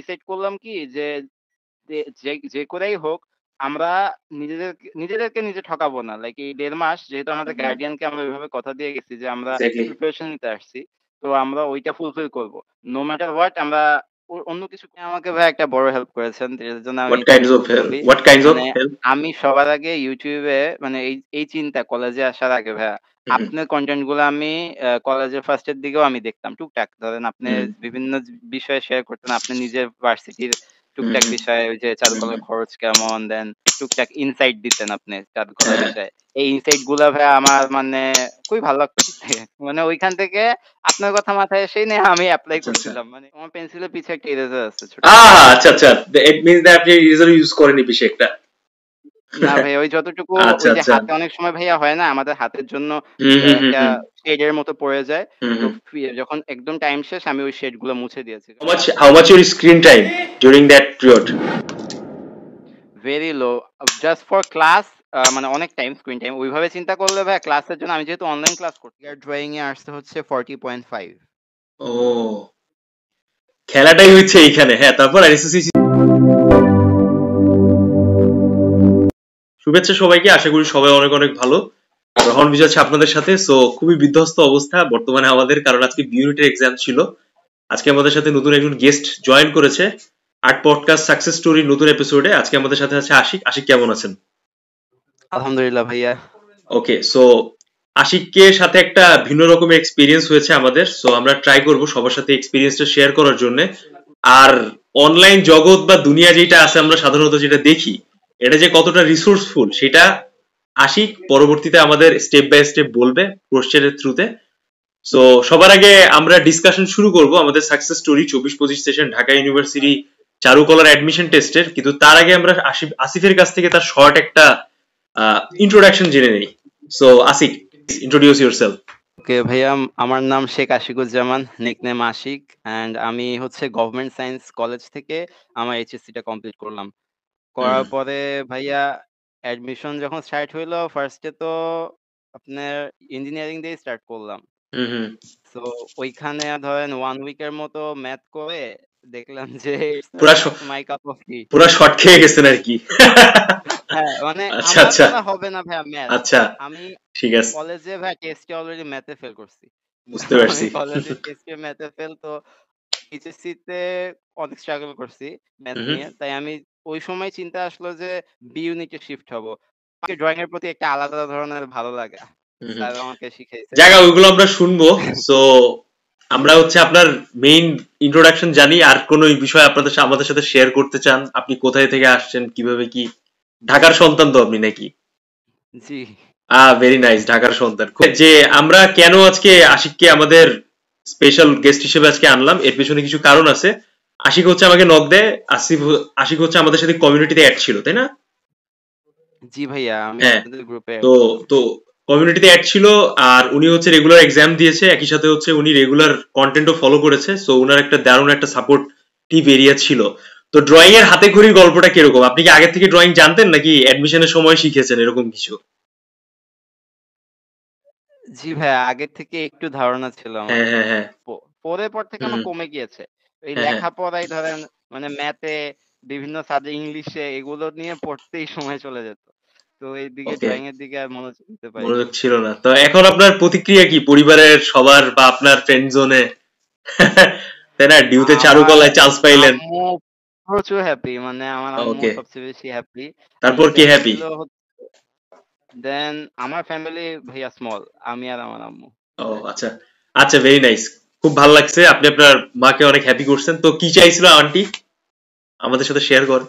Decide করলাম কি যে যে করেই হোক আমরা নিজেদেরকে নিজে ঠকাবো না। লাইক এই ১.৫ মাস যেহেতু আমাদের গার্ডিয়ানকে আমরা ওইভাবে কথা দিয়ে গেছি যে আমরা এক্স্যাক্টলি। প্রিপারেশন নিতে আসছি। তো আমরা ওইটা ফুলফিল করব। নো ম্যাটার হোয়াট আমরা অন্য কিছু আমাকে ভাই একটা বড় হেল্প করেছেন। এর জন্য আমি থ্যাঙ্কফুল খুবই। হোয়াট কাইন্ডস অফ মানে হেল্প? আমি সবার আগে YouTube এ মানে এই চিন্তা কলেজে আসার আগে ভাইয়া আপনার কনটেন্ট গুলো আমি কলেজের ফার্স্ট এর দিকেও আমি দেখতাম টুকটাক। ধরেন আপনি হুম, বিভিন্ন বিষয়ে শেয়ার করতেন। আপনি নিজের ভার্সিটির হুম, টুকটাক হুম, বিষয়ে ওই যে হুম, চারুকলার হুম। খরচ কেমন দেন টুকটাক ইনসাইট দিতেন আপনি চারুকলার হ্যাঁ, বিষয়ে। এই ইনসাইট গুলা ভাই আমার মানে খুবই ভালো লাগতো দেখতে। মানে ওইখান থেকে আপনার কথা মাথায় এসেই না আমি এপ্লাই আচ্ছা, আচ্ছা। করছিলাম। মানে আমার পেন্সিলের পিছে একটা ইরেজার আছে ছোট। আচ্ছা, আচ্ছা। ইট মিনস দ্যাট আপনি ইরেজার ইউজ করেননি বেশি একটা। না ভাই ওই যতটুকু আচ্ছা, ওই যে আচ্ছা। হাতে অনেক সময় ভাইয়া হয় না আমাদের হাতের জন্য হুম, হুম, হুম, একটা হুম, শেড এর মতো পড়ে যায়। হুম, তো হুম। যখন একদম টাইম শেষ আমি ওই শেড গুলো মুছে দিয়েছি। How much your screen time during that period? Very low just for class মানে অনেক টাইম স্ক্রিন টাইম ওইভাবে চিন্তা করলে ভাই ক্লাসের জন্য আমি যেহেতু অনলাইন ক্লাস করছি আর ড্রয়িং এ আসতে হচ্ছে 40.5। ও, খেলাটাই হচ্ছে এইখানে। হ্যাঁ, তারপর এসএসসি। শুভেচ্ছা সবাইকে, আশা করি সবাই অনেক অনেক ভালো। রহন বিজয় আছে আপনাদের সাথে। সো খুবই বিধ্বস্ত অবস্থা বর্তমানে আমাদের, কারণ আজকে বিউনিটের এক্সাম ছিল। আজকে আমাদের সাথে নতুন একজন গেস্ট জয়েন করেছে আর্ট পডকাস্ট সাকসেস স্টোরি নতুন এপিসোডে। আজকে আমাদের সাথে আছে আশিক। আশিক কেমন আছেন? আলহামদুলিল্লাহ ভাইয়া। ওকে, সো আশিকের সাথে একটা ভিন্ন রকমের এক্সপিরিয়েন্স হয়েছে আমাদের। সো আমরা ট্রাই করব সবার সাথে এক্সপিরিয়েন্সটা শেয়ার করার জন্য। আর অনলাইন জগৎ বা দুনিয়া যেটা আছে আমরা সাধারণত যেটা দেখি, এটা যে কতটা রিসোর্সফুল সেটা আশিক পরবর্তীতে আমাদের স্টেপ বাই স্টেপ বলবে কোশ্চেনের থ্রুতে। সো সবার আগে আমরা ডিসকাশন শুরু করব আমাদের success story 24-25 session Dhaka university চারুকলার অ্যাডমিশন টেস্টের। কিন্তু তার আগে আমরা আসিফের কাছ থেকে তার শর্ট একটা ইন্ট্রোডাকশন জেনে নেই। So Asif, introduce yourself. Okay ভাইয়া আমার নাম শেখ আশিকুজ্জামান নিকনেম আশিক অ্যান্ড আমি হচ্ছে গভর্নমেন্ট সায়েন্স কলেজ থেকে আমার এইচএসসি টা কমপ্লিট করলাম। হুম, করার পরে ভাইয়া অ্যাডমিশন যখন স্টার্ট হইলো ফার্স্টে তো আপনার ইঞ্জিনিয়ারিং দিয়ে স্টার্ট করলাম। হুম, হুম। সো ওইখানে ধরেন 1 উইকের মতো ম্যাথ করে দেখলাম যে ইটস পুরা নট মাই কাপ অফ টি। পুরা শর্ট খেয়ে গেছেন আর কি। হ্যাঁ, মানে আচ্ছা, আমার আচ্ছা, দ্বারা হবে না ভাইয়া ম্যাথ। আচ্ছা। আমি ঠিক আছে, কলেজে ভাই টেস্টে অলরেডি ম্যাথে ফেল করছি। বুঝতে আমি পারছি। কলেজে টেস্টে ম্যাথে ফেল তো এইচএসসি তে অনেক স্ট্রাগল করছি ম্যাথ হুম, নিয়ে। তাই আমি ওই সময় চিন্তা আসলো যে বি ইউনিটে শিফট হব। আমাকে ড্রয়িং এর প্রতি একটা আলাদা ধরনের ভালো লাগা। হুম, হুম। স্যার আমাকে শিখাইছে। জায়গা ওইগুলো আমরা শুনবো। সো আমরা হচ্ছে আপনার মেইন ইন্ট্রোডাকশন জানি, আর কোন বিষয় আপনাদের আমাদের সাথে শেয়ার করতে চান? আপনি কোথায় থেকে আসছেন, কিভাবে কি? ঢাকার সন্তান তো আপনি নাকি? জি। ভেরি নাইস, ঢাকার সন্তান। যে আমরা কেন আজকে আশিককে আমাদের স্পেশাল গেস্ট হিসেবে আজকে আনলাম, এর পেছনে কিছু কারণ আছে। আশিক হচ্ছে আমাকে নক দেয়। আশিক হচ্ছে আমাদের সাথে কমিউনিটিতে অ্যাড ছিল, তাই না? জি ভাইয়া আমি হ্যাঁ। আপনাদের গ্রুপে এড তো ছিলাম। তো কমিউনিটিতে অ্যাড ছিল। আর উনি হচ্ছে রেগুলার এক্সাম দিয়েছে, একই সাথে হচ্ছে উনি রেগুলার কন্টেন্টও ফলো করেছে। সো উনার একটা দারুণ একটা সাপোর্টিভ এরিয়া ছিল। তো ড্রয়িং এর হাতে খড়ির গল্পটা কিরকম? আপনি কি আগে থেকে ড্রয়িং জানতেন নাকি অ্যাডমিশনের সময় শিখেছেন এরকম কিছু? জি ভাইয়া আগের থেকে একটু ধারণা ছিল আমার। হ্যাঁ, হ্যাঁ, হ্যাঁ। পরের পর থেকে হুম, আমার কমে গিয়েছে। এই হ্যাঁ, হ্যাঁ। লেখাপড়ায় ধরেন মানে ম্যাথে বিভিন্ন সাবজেক্ট ইংলিশে এগুলো নিয়ে পড়তেই সময় চলে যেত। তো এইদিকে ওকে, ড্রয়িং এর দিকে আর মনোযোগ দিতে পারিনি। মনোযোগ ছিল না। তো এখন আপনার প্রতিক্রিয়া কি পরিবারের সবার বা আপনার ফ্রেন্ড জোনে? তাই না, ডিউতে আমার চারুকলায় চান্স পাইলেন। আম্মু প্রচুর হ্যাপি মানে আমার আম্মু ওকে, সবচেয়ে বেশি হ্যাপি। তারপর কে সেকেন্ড হ্যাপি? হইলো দেন আমার ফ্যামিলি ভাইয়া স্মল। আমি আর আমার আম্মু। ও, আচ্ছা, আচ্ছা, ভেরি নাইস। খুব ভালো লাগছে, আপনি আপনার মাকে অনেক হ্যাপি করছেন। তো কি চাইছিল আন্টি আমাদের সাথে শেয়ার কর।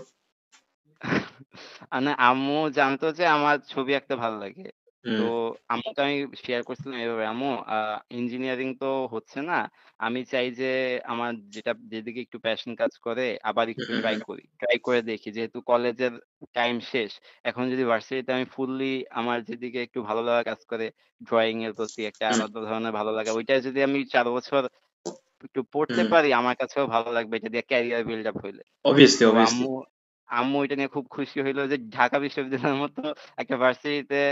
মানে আম্মু জানতো যে আমার ছবি আঁকতে ভালো লাগে। তো হুম, আম্মুকে আমি শেয়ার করছিলাম এভাবে, "আম্মু ইঞ্জিনিয়ারিং তো হচ্ছে না। আমি চাই যে আমার যেদিকে একটু প্যাশন কাজ করে আবার হুম, একটু হুম, ট্রাই হুম। করি। ট্রাই করে দেখি। যেহেতু কলেজের টাইম শেষ। এখন যদি ভার্সিটিতে আমি ফুললি আমার যেদিকে একটু ভালো লাগা কাজ করে ড্রয়িং এর প্রতি একটা হুম, আলাদা ধরনের ভালো লাগা। ওইটা যদি আমি ৪ বছর একটু পড়তে হুম। পারি আমার কাছেও ভালো লাগবে এটা দিয়ে ক্যারিয়ার বিল্ড আপ হইলে।" অবভিয়াসলি, তো অবভিয়াসলি। আম্মু এটা নিয়ে খুব খুশি হইলো যে ঢাকা বিশ্ববিদ্যালয়ের মতো একটা ভার্সিটিতে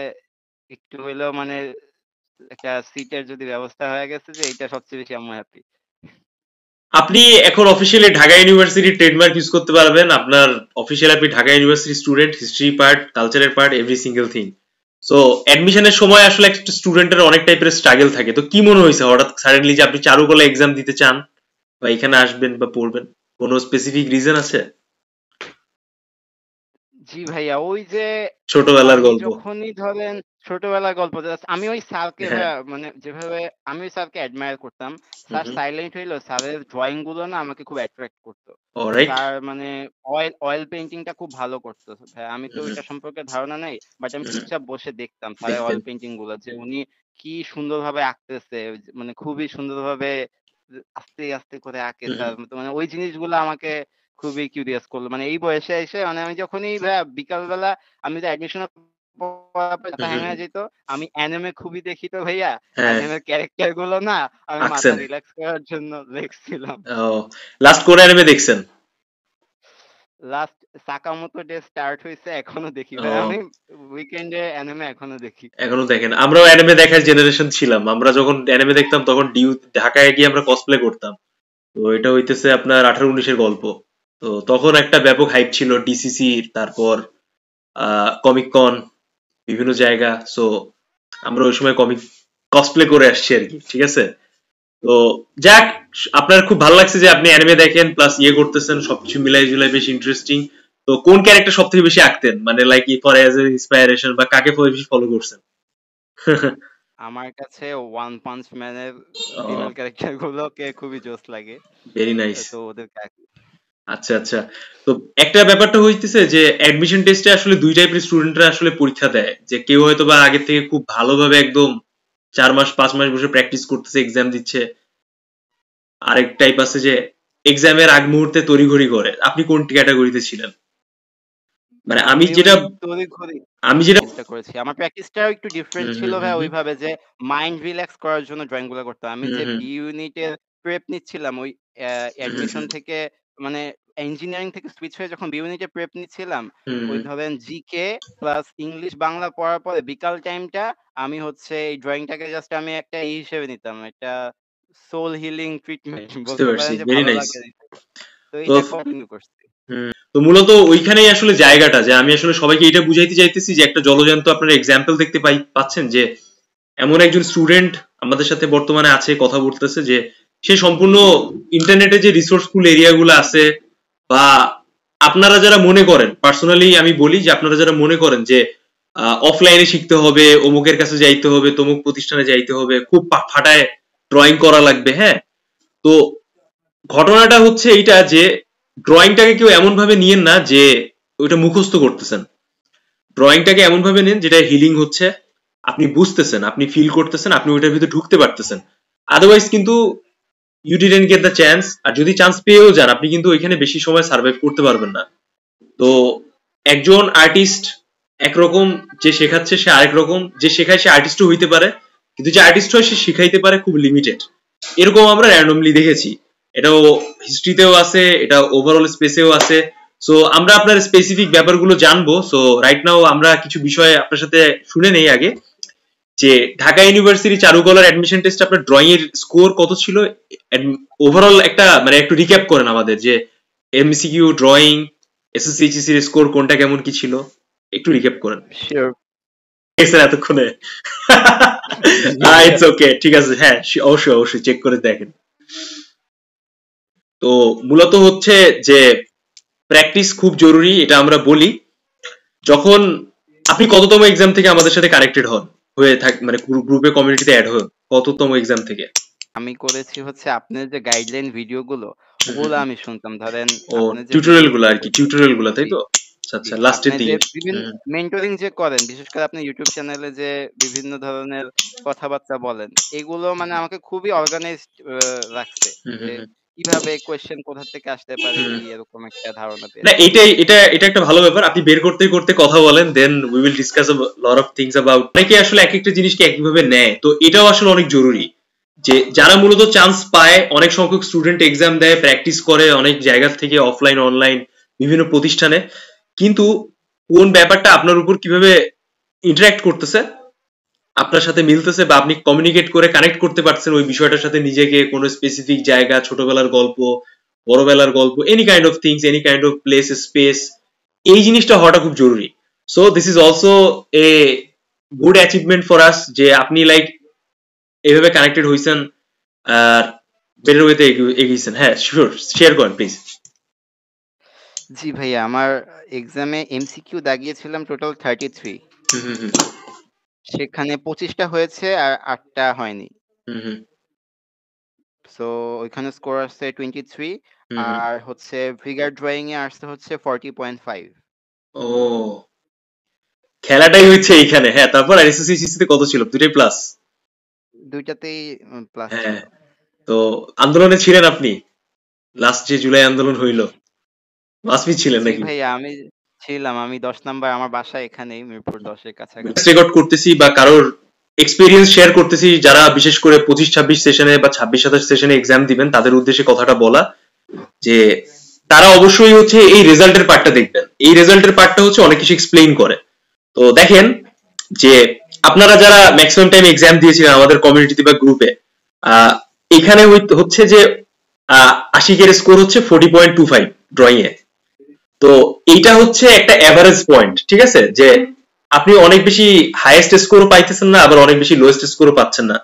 একটু হইলেও মানে একটা সিটের যদি ব্যবস্থা হয়ে গেছে যে এইটা সবচেয়ে বেশি আম্মু হ্যাপি। আপনি এখন officially Dhaka university trademark use করতে পারবেন। আপনার অফিসিয়ালি আপনি Dhaka university student, history part, কালচারের part, every single thing. So অ্যাডমিশনের সময় আসলে একটা স্টুডেন্টের অনেক টাইপের স্ট্রাগল থাকে। তো কি মনে হয়েছে হঠাৎ সাডেনলি যে আপনি চারুকলা এক্সাম দিতে চান বা এখানে আসবেন বা পড়বেন? কোনো স্পেসিফিক রিজন আছে? জি ভাইয়া, ওই যে ছোটবেলার আমি গল্প। যখনই ধরেন ছোটবেলার গল্প, just আমি ওই স্যারকে হ্যাঁ। ভাইয়া মানে যেভাবে আমি ওই স্যারকে অ্যাডমায়ার করতাম, হুম স্যার হুম। সাইলেন্ট হইলো, স্যারের ড্রয়িং গুলো না আমাকে খুব অ্যাট্রাক্ট করতো। অলরাইট। স্যার মানে অয়েল পেইন্টিংটা খুব ভালো করতো ভাইয়া। আমি তো হুম ওইটা সম্পর্কে ধারণা নেই, বাট আমি হুম। চুপচাপ বসে দেখতাম স্যারের দেখতেন। অয়েল পেইন্টিং গুলো, যে উনি কি সুন্দরভাবে আঁকতেছে, মানে খুবই সুন্দরভাবে আস্তে আস্তে করে আঁকে হুম স্যার। তো মানে ওই জিনিসগুলো আমাকে খুবই কিউরিয়াস করলো। মানে এই বয়সে এসে মানে আমি যখনই ভাইয়া বিকালবেলা আমি তো অ্যাডমিশন পড়ার পর হুম হ্যাং হুম। হয়ে যেত। আমি অ্যানিমে খুবই দেখি তো ভাইয়া। হ্যাঁ। অ্যানিমের ক্যারেক্টার গুলো না আমি মাথা আঁকছেন। রিল্যাক্স করার জন্য দেখছিলাম। ও, লাস্ট কোন অ্যানিমে দেখছেন? লাস্ট সাকামোতো ডে স্টার্ট হইছে, এখনো দেখি ভাই। ও, আমি উইকেন্ডে অ্যানিমে এখনো দেখি। এখনো দেখেন? আমরাও অ্যানিমে দেখার জেনারেশন ছিলাম। আমরা যখন অ্যানিমে দেখতাম তখন ঢাকায় গিয়ে আমরা কসপ্লে করতাম। তো এটা হইতেছে আপনার 18-19-এর গল্প। তো তখন একটা ব্যাপক হাইপ ছিল ডিসিসির, তারপর কমিক কন, বিভিন্ন জায়গা। সো আমরা ওই সময় কমিক কসপ্লে করে আসছি আর কি, ঠিক আছে? তো যাক, আপনার খুব ভালো লাগছে যে আপনি অ্যানিমে দেখেন প্লাস ইয়ে করতেছেন, সবকিছু মিলাই জুলাই বেশ ইন্টারেস্টিং। তো কোন ক্যারেক্টার সব থেকে বেশি আঁকতেন, মানে like for as a inspiration, বা কাকে বেশি ফলো করছেন? আমার কাছে ওয়ান পাঞ্চ ম্যানের ফিমেল ক্যারেক্টার গুলোকে খুবই জোস লাগে। Very nice. তো ওদেরকে আচ্ছা আচ্ছা। তো একটা ব্যাপারটা হইতেছে যে অ্যাডমিশন টেস্টে আসলে দুই টাইপের স্টুডেন্টরা আসলে পরীক্ষা দেয়। যে কেউ হয়তো বা আগে থেকে খুব ভালোভাবে একদম 4 মাস 5 মাস বসে প্র্যাকটিস করতেছে, এক্সাম দিচ্ছে। আরেক টাইপ আছে যে এক্সামের আগ মুহূর্তে তড়িঘড়ি করে। আপনি কোন ক্যাটাগরিতে ছিলেন? মানে আমি আমি ওই যেটা তড়িঘড়ি আমি যেটা প্র্যাকটিসটা করেছি। আমার প্র্যাকটিসটাও একটু ডিফারেন্ট হুম ছিল হুম হুম ভাইয়া, হুম ওইভাবে যে মাইন্ড রিল্যাক্স করার জন্য ড্রইং গুলো করতাম। আমি হুম যে হুম বি ইউনিটের প্রেপ নিচ্ছিলাম ওই হুম অ্যাডমিশন হুম থেকে, মানে ইঞ্জিনিয়ারিং থেকে সুইচ হয়ে যখন বি ইউনিটে প্রেপ নিচ্ছিলাম, হুম ওই হুম। ধরেন জিকে প্লাস ইংলিশ বাংলা পড়ার পরে বিকাল টাইমটা আমি হচ্ছে এই ড্রইংটাকে জাস্ট আমি একটা হিসেবে নিতাম। একটা সোল হিলিং ট্রিটমেন্ট বুঝতে বলতে পারছি, পারেন, যে ভেরি ভালো নাইস। লাগে দিতে। তো তো এটা কন্টিনিউ করছি। তো মূলত ওইখানেই আসলে জায়গাটা, যে আমি আসলে সবাইকে এটা বুঝাইতে চাইতেছি যে একটা জলজান্ত আপনার এক্সাম্পল দেখতে পাচ্ছেন, যে এমন একজন স্টুডেন্ট আমাদের সাথে বর্তমানে আছে, কথা বলতেছে, যে সে সম্পূর্ণ ইন্টারনেটে যে রিসোর্সফুল এরিয়াগুলো আছে, বা আপনারা যারা মনে করেন, পার্সোনালি আমি বলি যে আপনারা যারা মনে করেন যে অফলাইনে শিখতে হবে, অমুকের কাছে যাইতে হবে, তমুক প্রতিষ্ঠানে যাইতে হবে, খুব ফাটায় ড্রয়িং করা লাগবে, হ্যাঁ, তো ঘটনাটা হচ্ছে এইটা যে ড্রয়িংটাকে কেউ এমন ভাবে নিয়েন না যে ওইটা মুখস্থ করতেছেন। ড্রয়িংটাকে এমন ভাবে নেন যেটা হিলিং হচ্ছে, আপনি বুঝতেছেন, আপনি ফিল করতেছেন, আপনি ওইটার ভিতরে ঢুকতে পারতেছেন। আদারওয়াইজ কিন্তু you didn't get the chance. আর যদি চান্স পেয়েও যান, আপনি কিন্তু ওইখানে বেশি সময় সার্ভাইভ করতে পারবেন না। তো একজন আর্টিস্ট একরকম, যে শেখাচ্ছে সে আরেক রকম, যে শেখায় সে আর্টিস্টও হইতে পারে, কিন্তু যে আর্টিস্ট হয় সে শিখাইতে পারে খুব লিমিটেড। এরকম আমরা র্যান্ডমলি দেখেছি। এটাও হিস্ট্রিতেও আছে, এটা ওভারঅল স্পেসেও আছে। সো আমরা আপনার স্পেসিফিক ব্যাপারগুলো জানবো। সো রাইট নাও আমরা কিছু বিষয় আপনার সাথে শুনে নেই আগে, যে ঢাকা ইউনিভার্সিটি চারুকলার অ্যাডমিশন টেস্ট আপনার ড্রয়িং এর স্কোর কত ছিল? ওভারঅল একটা মানে একটু রিক্যাপ করেন আমাদের, যে এমসিকিউ, ড্রয়িং, এসএসসি এইচএসসি এর স্কোর কোনটা কেমন কি ছিল, একটু রিক্যাপ করেন। শিওর। স্যার এতক্ষণে ইটস ওকে, ঠিক আছে, হ্যাঁ অবশ্যই অবশ্যই চেক করে দেখেন। তো মূলত হচ্ছে যে প্র্যাকটিস খুব জরুরি, এটা আমরা বলি। যখন আপনি কততম এক্সাম থেকে আমাদের সাথে কানেক্টেড হন, হয়ে থাক মানে গ্রুপে কমিউনিটিতে অ্যাড হন, কততম এক্সাম থেকে? আমি করেছি হচ্ছে আপনার যে গাইডলাইন ভিডিও গুলো, ওগুলো আমি শুনতাম। ধরেন ও, আপনার যে টিউটোরিয়াল ভিডিও গুলো গুলো আর কি, টিউটোরিয়াল গুলো, তাই জি, তো? আচ্ছা জি। আচ্ছা, লাস্টের আপনি যে দিকে। বিভিন্ন মেন্টরিং যে করেন, বিশেষ করে আপনি ইউটিউব চ্যানেলে যে বিভিন্ন ধরনের কথাবার্তা বলেন, এগুলো মানে আমাকে খুবই অর্গানাইজড রাখছে। যে কিভাবে কোয়েশ্চেন কোথা থেকে আসতে পারে, কি এরকম একটা ধারণা না, পেয়েছি। এটাই, এটা একটা ভালো ব্যাপার। আপনি বের করতে করতে কথা বলেন, then we will discuss lot of things about. অনেকে আসলে এক একটা জিনিসকে একইভাবে নেয়, তো এটাও আসলে অনেক জরুরি। যে যারা মূলত চান্স পায়, অনেক সংখ্যক স্টুডেন্ট এক্সাম দেয়, প্র্যাকটিস করে অনেক জায়গা থেকে, অফলাইন অনলাইন বিভিন্ন প্রতিষ্ঠানে, কিন্তু কোন ব্যাপারটা আপনার উপর কিভাবে ইন্টারঅ্যাক্ট করতেছে, আপনার সাথে মিলতেছে বা আপনি কমিউনিকেট করে কানেক্ট করতে পারছেন ওই বিষয়টার সাথে নিজেকে, কোনো স্পেসিফিক জায়গা, ছোটবেলার গল্প, বড়বেলার গল্প, any kind of things, any kind of place, space, এই জিনিসটা হওয়াটা খুব জরুরি। So this is also a good achievement for us যে আপনি লাইক এভাবে কানেক্টেড হইছেন আর বেটার ওয়েতে এগিয়েছেন। হ্যাঁ শিওর, শেয়ার করেন প্লিজ। জি ভাইয়া, আমার এক্সামে এমসিকিউ দাগিয়েছিলাম টোটাল 33। সেখানে 25টা হয়েছে আর 8টা হয়নি। সো ওইখানে স্কোর আসছে 23 আর হচ্ছে ফিগার ড্রয়িং এ আসছে হচ্ছে 40.5। ও খেলাটাই হচ্ছে এইখানে। হ্যাঁ তারপর আর এসএসসি তে কত ছিল? দুটোই প্লাস? দুইটাতেই প্লাস ছিল। হ্যাঁ তো আন্দোলনে ছিলেন আপনি? লাস্ট যে জুলাই আন্দোলন হইল মাসমি ছিলেন নাকি? ভাইয়া আমি ছিলাম, আমি 10 নাম্বার, আমার বাসা এখানেই মিরপুর 10 এর কাছাকাছি। রেকর্ড করতেছি বা কারোর এক্সপেরিয়েন্স শেয়ার করতেছি যারা বিশেষ করে 25-26 সেশনে বা 26-27 সেশনে এক্সাম দিবেন তাদের উদ্দেশ্যে কথাটা বলা যে তারা অবশ্যই হচ্ছে এই রেজাল্টের পার্টটা দেখবেন। এই রেজাল্টের পার্টটা হচ্ছে অনেক কিছু এক্সপ্লেইন করে। তো দেখেন যে আপনারা যারা ম্যাক্সিমাম টাইম এক্সাম দিয়েছিলেন আমাদের কমিউনিটিতে বা গ্রুপে, এখানে হচ্ছে যে আশিকের স্কোর হচ্ছে 40.25 ড্রয়িং এ। তো এইটা হচ্ছে একটা এভারেজ পয়েন্ট, ঠিক আছে, যে আপনি অনেক বেশি হাইয়েস্ট স্কোরও পাইতেছেন না, আবার অনেক বেশি লোয়েস্ট স্কোরও পাচ্ছেন না,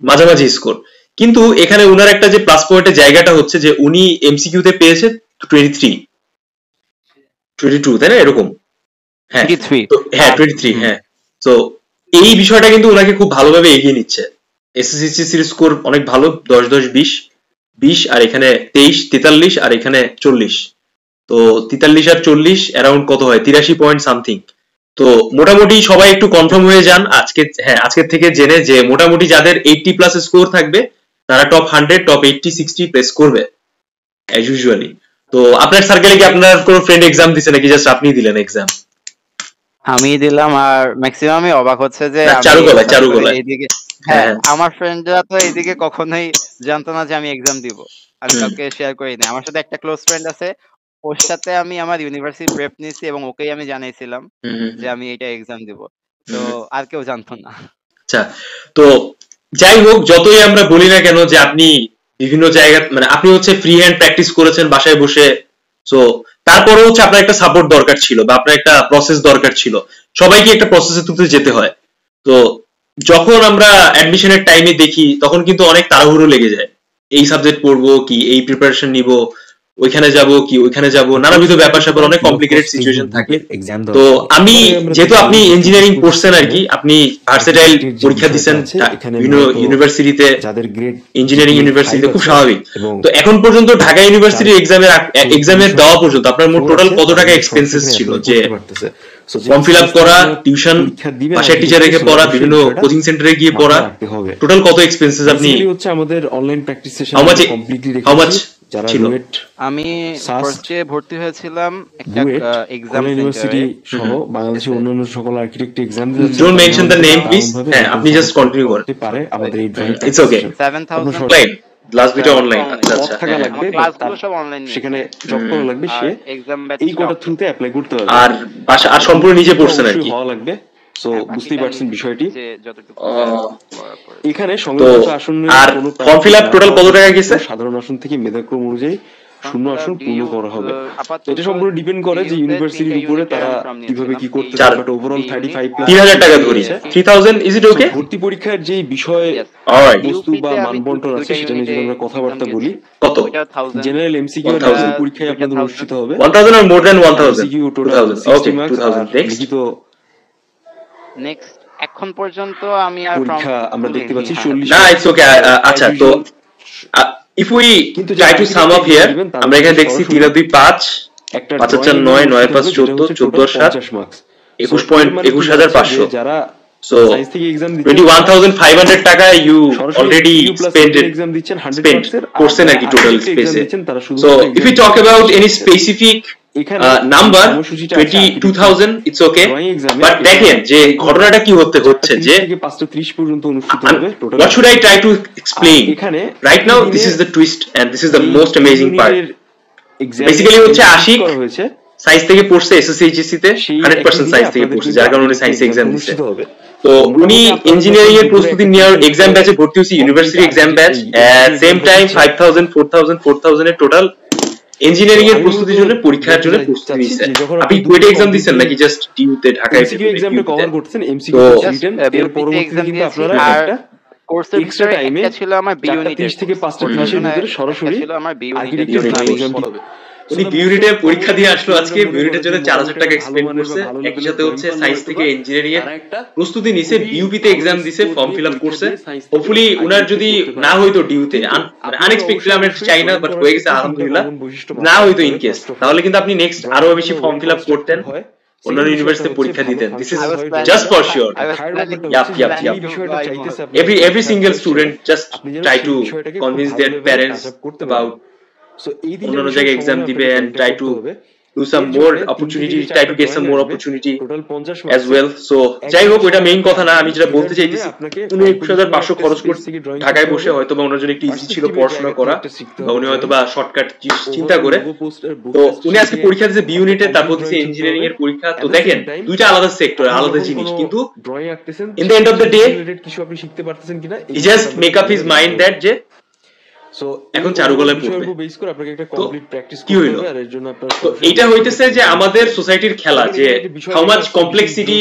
মাঝামাঝি স্কোর। কিন্তু এখানে উনার একটা যে প্লাস পয়েন্টের জায়গাটা হচ্ছে যে উনি এমসিকিউ তে পেয়েছে 22 তাই না এরকম? হ্যাঁ 23। হ্যাঁ তো এই বিষয়টা কিন্তু ওনাকে খুব ভালোভাবে এগিয়ে নিচ্ছে। এসএসসি সিরিজ স্কোর অনেক ভালো, 10-10-20 আর এখানে 23-43 আর এখানে 40। তো 43 আর 40 অ্যারাউন্ড কত হয়? 83 পয়েন্ট সামথিং। তো মোটামুটি সবাই একটু কনফার্ম হয়ে যান আজকে, হ্যাঁ আজকের থেকে জেনে যে মোটামুটি যাদের 80 প্লাস স্কোর থাকবে তারা টপ 100, টপ 80-60 প্লেস করবে অ্যাজ ইউজুয়ালি। তো আপনার সার্কেলে কি আপনার কোনো ফ্রেন্ড এক্সাম দিছে নাকি জাস্ট আপনি দিলেন এক্সাম? আমি দিলাম, আর ম্যাক্সিমামই অবাক হচ্ছে যে চারুকলায় এইদিকে। হ্যাঁ আমার ফ্রেন্ডরা তো এইদিকে কখনোই জানতো না যে আমি এক্সাম দিব। আমি কাউকে শেয়ার করি না। আমার সাথে একটা ক্লোজ ফ্রেন্ড আছে, ওর সাথে আমি আমার ইউনিভার্সিটি প্রেপ নিছি এবং ওকেই আমি জানাইছিলাম যে আমি এটা এক্সাম দিব। তো আর কেউ জানতো না। আচ্ছা তো যাই হোক, যতই আমরা বলি না কেন যে আপনি বিভিন্ন জায়গা মানে আপনি হচ্ছে ফ্রি হ্যান্ড প্র্যাকটিস করেছেন বাসায় বসে, সো তারপরে হচ্ছে আপনার একটা সাপোর্ট দরকার ছিল বা আপনার একটা প্রসেস দরকার ছিল। সবাইকে একটা প্রসেসে তুলতে যেতে হয়। তো যখন আমরা অ্যাডমিশনের টাইমে দেখি তখন কিন্তু অনেক তাড়াহুড়ো লেগে যায়, এই সাবজেক্ট পড়বো কি, এই প্রিপারেশন নিব, ওইখানে যাব কি ওইখানে যাব, নানাবিধ ব্যাপার স্যাপার, অনেক কমপ্লিকেটেড সিচুয়েশন থাকে। তো আমি যেহেতু আপনি ইঞ্জিনিয়ারিং পড়ছেন আর কি, আপনি ভার্সেটাইল পরীক্ষা দিচ্ছেন বিভিন্ন ইউনিভার্সিটিতে, ইঞ্জিনিয়ারিং ইউনিভার্সিটিতে, খুব স্বাভাবিক। তো এখন পর্যন্ত ঢাকা ইউনিভার্সিটি এক্সামের দেওয়া পর্যন্ত আপনার মোট টোটাল কত টাকা এক্সপেন্সেস ছিল? যে ফর্ম ফিল আপ করা, টিউশন, বাসায় টিচার রেখে পড়া, বিভিন্ন কোচিং সেন্টারে গিয়ে পড়া, টোটাল কত এক্সপেন্সেস আপনি? হচ্ছে আমাদের অনলাইন প্র্যাকটিস সেশন কমপ্লিটলি ছিল। আমি ফার্স্টে ভর্তি হয়েছিলাম একটা এক্সাম ইউনিভার্সিটি সহ বাংলাদেশের অন্যান্য সকল আর্কিটেক্ট এক্সাম দিতে। Don't mention the name please. হ্যাঁ আপনি জাস্ট কন্টিনিউ করুন। পারে আমাদের এই drawing it's okay. 7000 online last video online. আচ্ছা আচ্ছা টাকা লাগবে, ক্লাসগুলো সব অনলাইন। সেখানে জব করা লাগবে, সে এক্সাম ব্যাচ এই কোটার থ্রুতে অ্যাপ্লাই করতে হবে। আর বাসা আর সম্পূর্ণ নিজে পড়ছেন আর কি হওয়া লাগবে। সো বুঝতেই পারছেন বিষয়টি। এখানে সংরক্ষিত আসনের আর ফর্ম ফিল আপ টোটাল কত টাকা গেছে? সাধারণ আসন থেকে মেধাক্রম অনুযায়ী শূন্য আসন পূর্ণ করা হবে। এটা সম্পূর্ণ ডিপেন্ড করে যে ইউনিভার্সিটির উপরে তারা কিভাবে কি করতে চায়। বাট ওভারঅল 3000 টাকা ধরি। 3000 ইজ ইট ওকে? ভর্তি পরীক্ষার যে বিষয় বস্তু বা মানবন্টন আছে সেটা নিয়ে যদি আমরা কথাবার্তা বলি, কত জেনারেল এমসিকিউ পরীক্ষায় আপনাদের অনুষ্ঠিত হবে 1000 or more than 1000? MCQ total 60 marks. আর লিখিত নেক্সট এখন পর্যন্ত আমি আর পরীক্ষা আমরা দেখতে পাচ্ছি 40। না ইটস ওকে। আচ্ছা তো if we try to sum up here, আমরা এখানে দেখছি 3 2 5 5 4 9 9 5 14 14 7 21,500। যারা so 21,500 টাকা you already spent করছেন আর কি টোটাল স্পেসে। so if we talk about any specific number 22,000 it's okay, but দেখেন যে ঘটনাটা কি হচ্ছে যে 5:30 পর্যন্ত অনুষ্ঠিত হবে total. what should I try to explain right now? This is the twist and this is the most amazing part. Basically হচ্ছে আশিক সায়েন্স থেকে পড়ছে এসএসসি তে 100% সায়েন্স থেকে পড়ছে, যার কারণে সায়েন্স এক্সাম দিছে। তো উনি ইঞ্জিনিয়ারিং এর প্রস্তুতি নেওয়ার এক্সাম ব্যাচে ভর্তি হয়েছে, ইউনিভার্সিটি এক্সাম ব্যাচ। এট সেম টাইম 5000 4000 4000 এর টোটাল ইঞ্জিনিয়ারিং এর প্রস্তুতির জন্য পরীক্ষার জন্য প্রস্তুতি নিচ্ছে। আপনি কোয়েটে এক্সাম দিচ্ছেন নাকি জাস্ট ডিউতে ঢাকায় এক্সামটা কভার করতেন? এমসিকিউ রিটেন এর পরবর্তীতে কিন্তু আপনারা একটা কোর্সের এক্সট্রা টাইমে ছিল আমার বি ইউনিট 30 থেকে 5টা ক্লাসের ভিতরে সরাসরি ছিল আমার বি আর্কিটেকচার এক্সাম হবে। উনি বিউনিটে পরীক্ষা দিয়ে আসলো আজকে, বিউনিটের জন্য 4000 টাকা এক্সপেন্ড করছে। একই সাথে হচ্ছে সায়েন্স থেকে ইঞ্জিনিয়ারিং এর প্রস্তুতি নিছে, বিইউপিতে এক্সাম দিছে, ফর্ম ফিল আপ করছে। হোপফুলি উনার যদি না হইতো ডিউতে, আনএক্সপেক্টেড আমরা চাই না, বাট হয়ে গেছে আলহামদুলিল্লাহ, না হইতো ইন কেস, তাহলে কিন্তু আপনি নেক্সট আরো বেশি ফর্ম ফিল আপ করতেন, অন্যান্য ইউনিভার্সিটিতে পরীক্ষা দিতেন। This is just for sure. Every single student just try to convince their parents about অন্যান্য জায়গায় এক্সাম দিবে and try to do some more opportunity, try to get some more opportunity as well. So যাই হোক, ওইটা main কথা না। আমি যেটা বলতে চাইতেছি, উনি 21500 খরচ করতে ঢাকায় বসে হয়তো বা ওনার জন্য একটু ইজি ছিল পড়াশোনা করা, বা উনি হয়তো বা শর্টকাট চিন্তা করে। তো উনি আজকে পরীক্ষা দিয়েছে বি ইউনিটে, তারপর দিয়েছে ইঞ্জিনিয়ারিং এর পরীক্ষা। তো দেখেন দুইটা আলাদা সেক্টর, আলাদা জিনিস, কিন্তু in the end of the day কিছু আপনি শিখতে পারতেছেন কিনা, he just make up his mind that যে সো এখন চারুকলায় পড়বে। বেস করে আপনাকে একটা কমপ্লিট প্র্যাকটিস কি করতে হইলো? হবে। আর এর জন্য আপনার তো এইটা হইতেছে যে আমাদের সোসাইটির খেলা, যে হাউ মাচ কমপ্লেক্সিটি,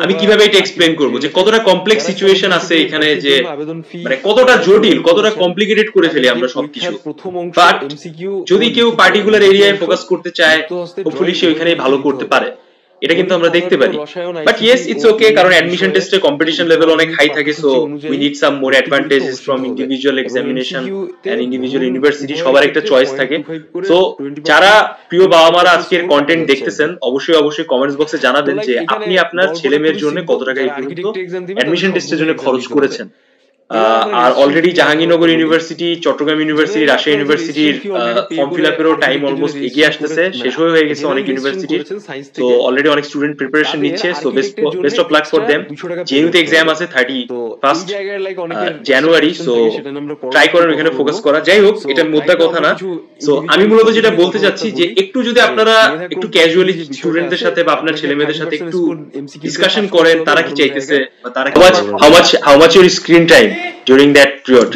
আমি কিভাবে এটা এক্সপ্লেইন করব, যে কতটা কমপ্লেক্স সিচুয়েশন আছে এখানে, যে মানে কতটা জটিল, কতটা কমপ্লিকেটেড করে ফেলি আমরা সবকিছু। বাট যদি কেউ পার্টিকুলার এরিয়ায় ফোকাস করতে চায়, হোপফুলি সে ওইখানেই ভালো করতে পারে, এটা কিন্তু আমরা দেখতে পারি। বাট ইয়েস, ইটস ওকে, কারণ অ্যাডমিশন টেস্টে কম্পিটিশন লেভেল অনেক হাই থাকে। So we need some more advantages from individual examination and individual university. সবার একটা চয়েস থাকে। সো যারা প্রিয় বাবা মারা আজকের কন্টেন্ট দেখতেছেন, অবশ্যই কমেন্টস বক্সে জানাবেন যে আপনি আপনার ছেলে মেয়ের জন্য কত টাকা এই পর্যন্ত অ্যাডমিশন টেস্টের জন্য খরচ করেছেন। আর already Jahangirnagar university, Chittagong university, Rajshahi ইউনিভার্সিটির ফর্ম ফিল আপেরও টাইম অলমোস্ট এগিয়ে আসতেছে, শেষ হয়ে গেছে অনেক ইউনিভার্সিটির। তো অলরেডি অনেক স্টুডেন্ট প্রিপারেশন নিচ্ছে। So best of luck for them. জেইউতে এক্সাম আছে 31 জানুয়ারি। সো ট্রাই করেন ওখানে ফোকাস করা। যাই হোক, এটা মোদ্দা কথা না। সো আমি মূলত যেটা বলতে চাচ্ছি, যে একটু যদি আপনারা একটু ক্যাজুয়ালি স্টুডেন্টদের সাথে বা আপনার ছেলে মেয়েদের সাথে একটু ডিসকাশন করেন, তারা কি চাইতেছে, বা তারা how much your screen time during that period?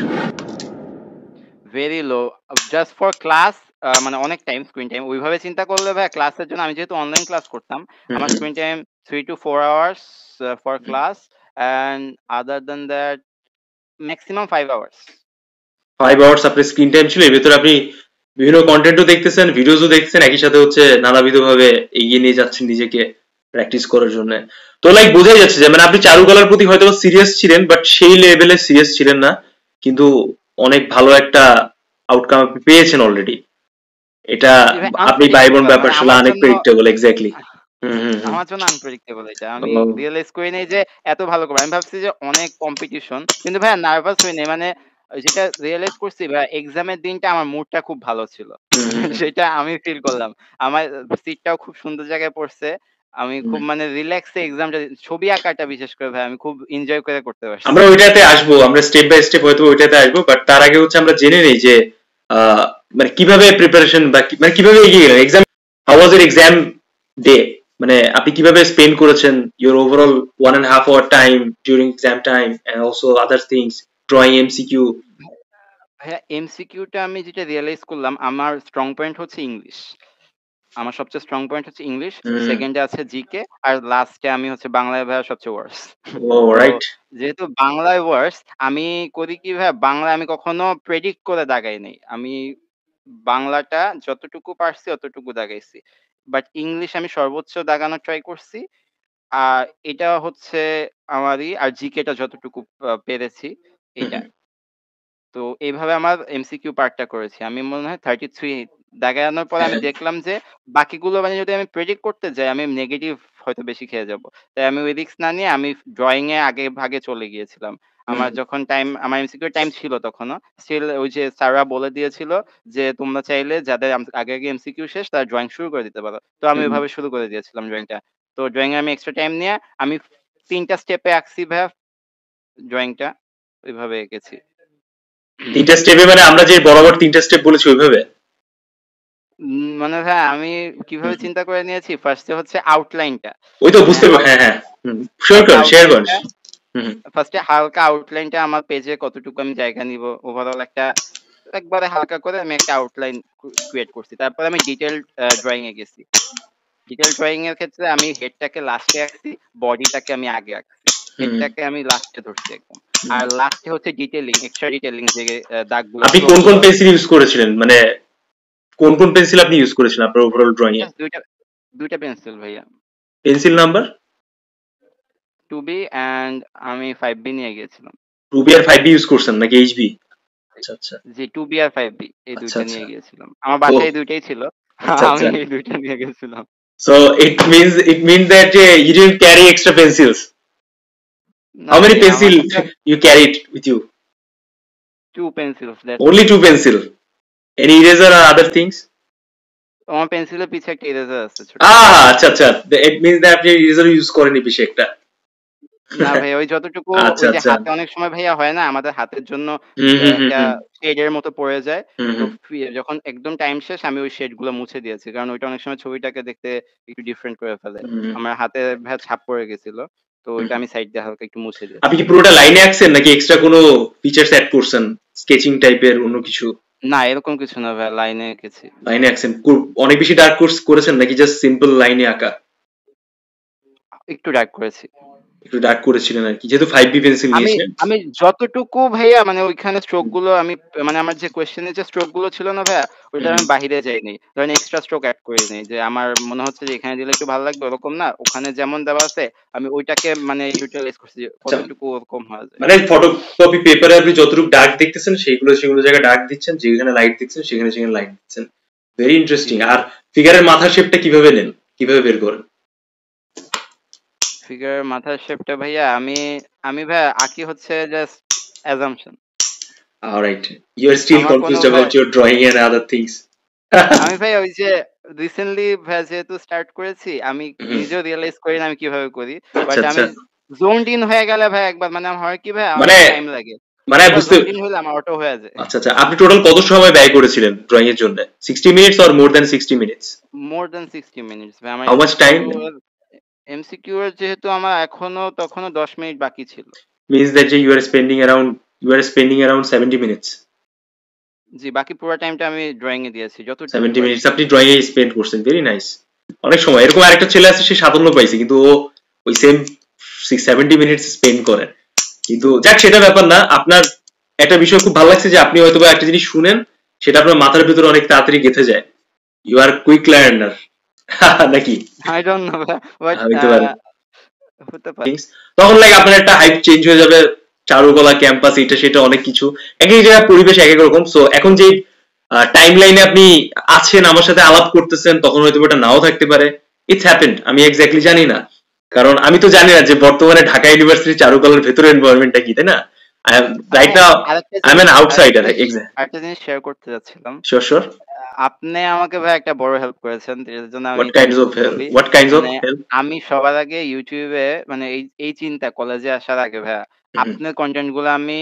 Very low, just for class, মানে অনেক টাইম স্ক্রিন টাইম ওইভাবে চিন্তা করলে ভাই, ক্লাসের জন্য আমি যেহেতু অনলাইন ক্লাস করতাম, আমার screen time 3 to 4 hours for class, and other than that maximum 5 hours 5 hours আপনার স্ক্রিন টাইম ছিল। এর ভিতরে আপনি বিভিন্ন কন্টেন্টও দেখতেছেন, ভিডিওসও দেখতেছেন, একই সাথে হচ্ছে নানাবিধভাবে এগিয়ে নিয়ে যাচ্ছেন নিজেকে প্র্যাকটিস করার জন্য। তো লাইক বোঝাই যাচ্ছে যে মানে আপনি চারুকলার প্রতি হয়তো সিরিয়াস ছিলেন, বাট সেই লেভেলে সিরিয়াস ছিলেন না, কিন্তু অনেক ভালো একটা আউটকাম আপনি পেয়েছেন অলরেডি। এটা আপনি ভাই বোন ব্যাপার আসলে আনপ্রেডিক্টেবল। এক্স্যাক্টলি, আমার জন্য আনপ্রেডিক্টেবল এটা। আমি রিয়েলাইজ করি নাই যে এত ভালো করবো। আমি ভাবছি যে অনেক কম্পিটিশন, কিন্তু ভাই নার্ভাস হই নাই। মানে যেটা রিয়েলাইজ করছি ভাই, এক্সামের দিনটা আমার মুডটা খুব ভালো ছিল, সেটা আমি ফিল করলাম। আমার সিটটাও খুব সুন্দর জায়গায় পড়ছে, আমি খুব মানে রিল্যাক্সে এক্সামটা, ছবি আঁকাটা বিশেষ করে ভাই আমি খুব এনজয় করে করতে পারছি। আমরা ওইটাতে আসবো, আমরা স্টেপ বাই স্টেপ হয়তো ওইটাতে আসবো, বাট তার আগে হচ্ছে আমরা জেনে নেই যে মানে কিভাবে প্রিপারেশন বা মানে কিভাবে এগিয়ে গেলেন exam. How was your exam day? মানে আপনি কিভাবে স্পেন্ড করেছেন your overall 1.5 hour time during exam time, and also other things, drawing, MCQ. হ্যাঁ, এমসিকিউটা আমি যেটা রিয়েলাইজ করলাম, আমার স্ট্রং পয়েন্ট হচ্ছে ইংলিশ। আমার সবচেয়ে স্ট্রং পয়েন্ট হচ্ছে ইংলিশ, সেকেন্ডে আছে জিকে, আর লাস্টে আমি হচ্ছে বাংলায় ভাইয়া সবচেয়ে ওয়ার্স। যেহেতু বাংলায় ওয়ার্স, আমি করি কি ভাইয়া, বাংলায় আমি কখনো প্রেডিক্ট করে দাগাই নাই। আমি বাংলাটা যতটুকু পারছি অতটুকু দাগাইছি, বাট ইংলিশ আমি সর্বোচ্চ দাগানোর ট্রাই করছি। আর এটা হচ্ছে আমারই, আর জিকেটা যতটুকু পেরেছি এটা। তো এইভাবে আমার এমসিকিউ পার্টটা করেছি। আমি মনে হয় 33 দাগানোর পরে আমি দেখলাম যে বাকিগুলো মানে যদি আমি প্রেডিক্ট করতে যাই, আমি নেগেটিভ হয়তো বেশি খেয়ে যাব। তাই আমি ওই রিস্ক না নিয়ে আমি ড্রয়িং এ আগে ভাগে চলে গিয়েছিলাম। আমার যখন টাইম, আমার এমসিকিউ টাইম ছিল তখনও স্টিল ওই যে স্যাররা বলে দিয়েছিল যে তোমরা চাইলে যাদের আগে এমসিকিউ শেষ তারা ড্রয়িং শুরু করে দিতে পারো। তো আমি ওইভাবে শুরু করে দিয়েছিলাম ড্রয়িংটা। তো ড্রয়িং এ আমি এক্সট্রা টাইম নিয়ে আমি 3টা স্টেপে আঁকছি ভাইয়া ড্রয়িংটা, ওইভাবে এঁকেছি। 3টা স্টেপে মানে আমরা যে বরাবর 3টা স্টেপ বলেছি ওইভাবে? মানে ভাই আমি কিভাবে চিন্তা করে নিয়েছি, ফার্স্টে হচ্ছে আউটলাইনটা। ওই তো মানে বুঝতে হ্যাঁ হ্যাঁ শেয়ার করেন। ফার্স্টে হালকা আউটলাইনটা আমার পেজে কতটুকু আমি জায়গা নিব, ওভারঅল একবারে হালকা করে আমি একটা আউটলাইন ক্রিয়েট করছি। তারপর আমি ডিটেইলড ড্রয়িং এ গেছি। ডিটেইল ড্রয়িং এর ক্ষেত্রে আমি হেডটাকে লাস্টে রাখছি, বডিটাকে আমি আগে রাখছি, হেডটাকে আমি লাস্টে ধরছি একদম। আর লাস্টে হচ্ছে ডিটেইলিং, এক্সট্রা ডিটেইলিং, যে দাগগুলো। আপনি কোন কোন পেন্সিল ইউজ করেছিলেন, মানে কোন কোন পেন্সিল আপনি ইউজ করেছিলেন আপনার ওভারঅল ড্রয়িং এ? দুইটা পেন্সিল ভাইয়া। পেন্সিল নাম্বার 2B এন্ড আমি 5B নিয়ে গিয়েছিলাম। 2B আর 5B ইউজ করছেন নাকি HB? আচ্ছা আচ্ছা, জি 2B আর 5B এই দুইটা আচ্ছা নিয়ে গিয়েছিলাম। আমার বাসায় এই দুইটাই ছিল, আচ্ছা আমি আচ্ছা। এই দুইটা নিয়ে গেছিলাম। So it means that you didn't carry extra pencils. How many pencil you carried with you? 2 pencils. Only 2 pencil. Any eraser or other things? আমার পেন্সিলের পিছে একটা ইরেজার আছে ছোট। আচ্ছা আচ্ছা, it means that আপনি ইরেজার ইউজ করেনি পিছে একটা। না ভাই, ওই যতটুকু ওই যে হাতে অনেক সময় ভাইয়া হয় না, আমাদের হাতের জন্য একটা শেডের মতো পড়ে যায়, তো যখন একদম টাইম শেষ আমি ওই শেড গুলো মুছে দিয়েছি, কারণ ওইটা অনেক সময় ছবিটাকে দেখতে একটু ডিফারেন্ট করে ফেলে। আমার হাতে ভাই ছাপ পড়ে গেছিল, তো ওইটা আমি সাইড দিয়ে হালকা একটু মুছে দিয়েছি। আপনি কি পুরোটা লাইনে আঁকছেন নাকি এক্সট্রা কোনো ফিচারস অ্যাড করছেন, স্কেচিং টাইপের অন্য কিছু? না এরকম কিছু না ভাই, লাইনে এঁকেছি। লাইনে আঁকছেন? অনেক বেশি ডার্ক কোর্স করেছেন নাকি জাস্ট সিম্পল লাইনে আঁকা? একটু ডার্ক করেছি। একটু ডার্ক করেছিলেন আর কি, যেহেতু 5B পেন্সিল নিয়েছেন। আমি যতটুকু ভাইয়া মানে ওইখানে স্ট্রোক গুলো আমি মানে আমার যে কোশ্চেনের যে স্ট্রোক গুলো ছিল না ভাইয়া, ওইটা আমি বাহিরে যাইনি, ধরেন এক্সট্রা স্ট্রোক অ্যাড করে নেই, যে আমার মনে হচ্ছে যে এখানে দিলে একটু ভালো লাগবে ওরকম না, ওখানে যেমন দেওয়া আছে আমি ওইটাকে মানে ইউটিলাইজ করছি কতটুকু ওরকম হয় যায়। মানে ফটোকপি পেপারে আপনি যতটুকু ডার্ক দেখতেছেন সেগুলো জায়গায় ডার্ক দিচ্ছেন, যেখানে লাইট দিচ্ছেন সেখানে লাইট দিচ্ছেন। Very interesting. আর ফিগারের মাথার শেপটা কিভাবে নেন, কিভাবে বের করেন? ফিগারের মাথার শেপটা ভাইয়া আমি ভাইয়া আঁকি হচ্ছে just assumption. Alright, you are still confused about your drawing and other things. আমি ভাই ওই যে রিসেন্টলি ভাইয়া যেহেতু স্টার্ট করেছি, আমি নিজেও রিয়েলাইজ করি না আমি কিভাবে করি, বাট আমি জোনড ইন হয়ে গেলে ভাই একবার মানে আমার হয় কি ভাই আমার টাইম লাগে, মানে বুঝতে জোনড ইন হলে আমার অটো হয়ে যায়। আচ্ছা আচ্ছা, আপনি টোটাল কত সময় ব্যয় করেছিলেন ড্রয়িং এর জন্য? 60 minutes or more than 60 minutes? More than 60 minutes ভাই। আমার হাউ মাচ টাইম? এমসিকিউ এর যেহেতু আমার তখনো 10 মিনিট বাকি ছিল। Means that you are spending around 70 minutes. জি, বাকি পুরো টাইমটা আমি ড্রয়িং এ দিয়েছি, যত 70 মিনিটস আপনি ড্রয়িং এ স্পেন্ড করছেন। Very nice. অনেক সময় এরকম আরেকটা ছেলে আছে, সে 57 পাইছে, কিন্তু ও ওই সেম 70 মিনিটস স্পেন্ড করে। কিন্তু যাক, সেটা ব্যাপার না। আপনার একটা বিষয় খুব ভালো লাগছে যে আপনি হয়তো বা একটা জিনিস শুনেন, সেটা আপনার মাথার ভিতরে অনেক তাড়াতাড়ি গেঁথে যায়। ইউ আর কুইক লার্নার নাকি? আই ডোন্ট নো বাট হতে পারে। তখন লাইক আপনার একটা হাইপ চেঞ্জ হয়ে যাবে, চারুকলা ক্যাম্পাস এটা সেটা অনেক কিছু, এক এক জায়গায় পরিবেশ এক এক রকম। সো এখন যে টাইম লাইনে আপনি আছেন, আমার সাথে আলাপ করতেছেন, তখন হয়তো এটা নাও থাকতে পারে। ইটস হ্যাপেন্ড, আমি এক্স্যাক্টলি জানি না, কারণ আমি তো জানি না যে বর্তমানে ঢাকা ইউনিভার্সিটি চারুকলার ভেতরে এনভায়রনমেন্টটা কি, তাই না? Right now I am an outsider. একটা জিনিস শেয়ার করতে যাচ্ছিলাম। শিওর। আপনি আমাকে ভাই একটা বড় হেল্প করেছেন, এর জন্য আমি What kinds of help? আমি সবার আগে ইউটিউবে মানে এই চিন্তা কলেজে আসার আগে ভাই আপনার কন্টেন্ট গুলো আমি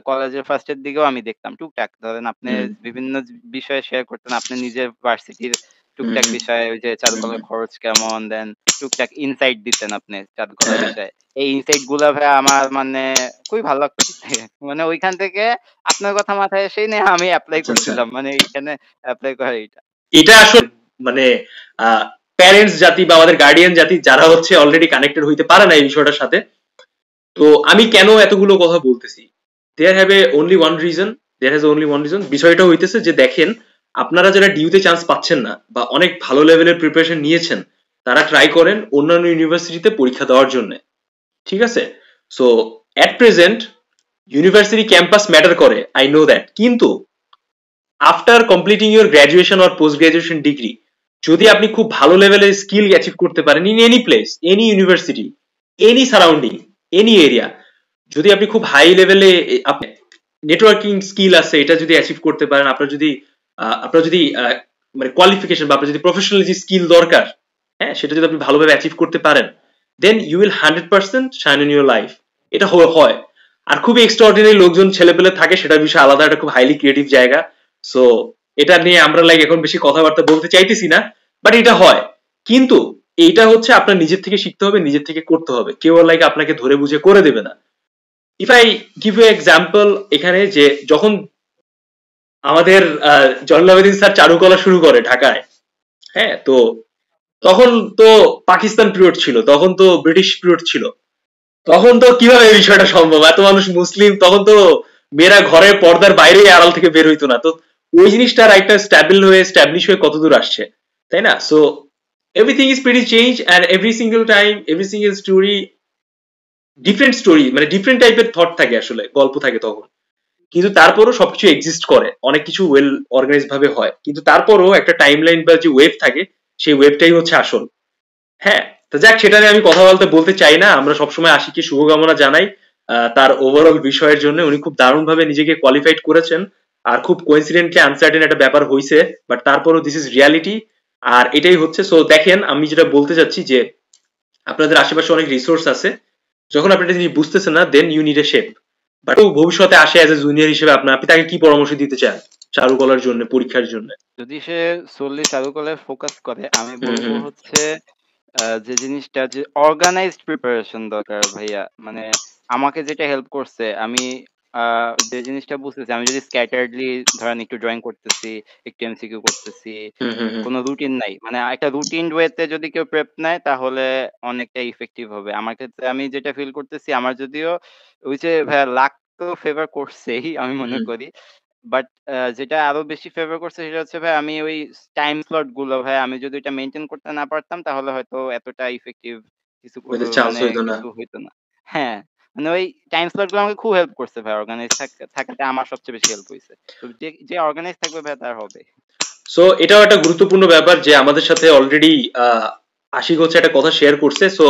কলেজের ফার্স্টের দিকেও আমি দেখতাম টুকটাক, ধরেন আপনি বিভিন্ন বিষয়ে শেয়ার করতেন, আপনি নিজের ভার্সিটির টুকটাক বিষয়ে, ওই যে চারুকলার খরচ কেমন, দেন টুকটাক ইনসাইট দিতেন আপনি চারুকলার বিষয়ে। এই ইনসাইট গুলা ভাই আমার মানে খুবই ভালো লাগতো, মানে ওইখান থেকে আপনার কথা মাথায় এসেই না আমি অ্যাপ্লাই করছিলাম, মানে এইখানে অ্যাপ্লাই করে এটা আসলে মানে প্যারেন্টস জাতি বা আমাদের গার্ডিয়ান জাতি যারা হচ্ছে অলরেডি কানেক্টেড হইতে পারে না এই বিষয়টার সাথে। তো আমি কেন এতগুলো কথা বলতেছি, there have only one reason. বিষয়টা হইতেছে যে দেখেন, আপনারা যারা ডিউতে চান্স পাচ্ছেন না বা অনেক ভালো লেভেলের প্রিপারেশন নিয়েছেন, তারা ট্রাই করেন অন্যান্য ইউনিভার্সিটিতে পরীক্ষা দেওয়ার জন্য, ঠিক আছে? So at present university campus matter করে, আই নো দ্যাট, কিন্তু after completing your graduation or post graduation degree, যদি আপনি খুব ভালো লেভেলের স্কিল অ্যাচিভ করতে পারেন in any place, any university, any surrounding, any area, যদি আপনি খুব হাই লেভেলে নেটওয়ার্কিং স্কিল আছে, এটা যদি অ্যাচিভ করতে পারেন, আপনার যদি মানে কোয়ালিফিকেশন বা আপনার যদি প্রফেশনাল যে স্কিল দরকার, হ্যাঁ, সেটা যদি আপনি ভালোভাবে অ্যাচিভ করতে পারেন, then you will 100% shine in your life. এটা হয়। আর খুবই এক্সট্রাঅর্ডিনারি লোকজন ছেলেপেলে থাকে, সেটা বিষয় আলাদা, একটা খুব হাইলি ক্রিয়েটিভ জায়গা। সো এটা নিয়ে আমরা লাইক এখন বেশি কথাবার্তা বলতে চাইতেছি না, বাট এটা হয়। কিন্তু এইটা হচ্ছে আপনার নিজের থেকে শিখতে হবে, নিজের থেকে করতে হবে, কেউ লাইক আপনাকে ধরে বুঝে করে দেবে না। If I give you example এখানে, যে যখন আমাদের জয়নুল আবেদিন স্যার চারুকলা শুরু করে ঢাকায়, হ্যাঁ, তো তখন তো পাকিস্তান পিরিয়ড ছিল, তখন তো ব্রিটিশ পিরিয়ড ছিল, তখন তো কিভাবে এই বিষয়টা সম্ভব, এত মানুষ মুসলিম, তখন তো মেয়েরা ঘরের পর্দার বাইরে আড়াল থেকে বের হইতো না, তো ওই জিনিসটার একটা স্ট্যাবলিশ হয়ে কতদূর আসছে, তাই না? So everything is pretty change, and every single time every single story different story, মানে ডিফারেন্ট টাইপের থট থাকে, আসলে গল্প থাকে তখন। কিন্তু তারপরও সবকিছু এক্সিস্ট করে, অনেক কিছু ওয়েল অর্গানাইজ ভাবে হয়, কিন্তু তারপরও একটা টাইম লাইন বা যে ওয়েভ থাকে, সেই ওয়েভটাই হচ্ছে আসল। হ্যাঁ, তো যাক, সেটা নিয়ে আমি কথা বলতে চাই না। আমরা সবসময় আশিককে শুভকামনা জানাই তার ওভারঅল বিষয়ের জন্য। উনি খুব দারুণ ভাবে নিজেকে কোয়ালিফাইড করেছেন, আর খুব কোইন্সিডেন্টলি আনসার্টেন একটা ব্যাপার হয়েছে, বাট তারপরও দিস ইজ রিয়ালিটি, আর এটাই হচ্ছে। সো দেখেন, আমি যেটা বলতে চাচ্ছি যে আপনাদের আশেপাশে অনেক রিসোর্স আছে, যখন আপনি এটা জিনিস বুঝতেছেন না, then you need a shape. But ভবিষ্যতে আসে অ্যাজ এ জুনিয়র হিসেবে আপনি তাকে কি পরামর্শ দিতে চান চারুকলার জন্য, পরীক্ষার জন্য? যদি সে solely চারুকলায় ফোকাস করে, আমি বলবো হচ্ছে যে জিনিসটা, যে অর্গানাইজড প্রিপারেশন দরকার ভাইয়া। মানে আমাকে যেটা হেল্প করছে, আমি যে জিনিসটা বুঝতেছি, আমি যদি স্ক্যাটার্ডলি ধরেন একটু ড্রয়িং করতেছি, একটু এমসিকিউ করতেছি, কোনো রুটিন নাই, মানে একটা রুটিন ওয়েতে যদি কেউ প্রেপ নেয় তাহলে অনেকটা ইফেক্টিভ হবে। আমার ক্ষেত্রে আমি যেটা ফিল করতেছি, আমার যদিও ওই যে ভাইয়া লাক তো ফেভার করছেই আমি মনে করি, বাট যেটা আরো বেশি ফেভার করছে সেটা হচ্ছে ভাই, আমি ওই টাইম স্লট গুলো ভাই, আমি যদি এটা মেইনটেইন করতে না পারতাম তাহলে হয়তো এতটা ইফেক্টিভ কিছু চান্স মানে হইতো না। কিছু হইতো না। হ্যাঁ, মানে ওই টাইম স্লট গুলো আমাকে খুব হেল্প করছে ভাই, অর্গানাইজ থাকতে আমার সবচেয়ে বেশি হেল্প হয়েছে। তো যে যে অর্গানাইজ থাকবে ভাই তার হবে। সো এটাও একটা গুরুত্বপূর্ণ ব্যাপার যে আমাদের সাথে অলরেডি আশিক হচ্ছে একটা কথা শেয়ার করছে। সো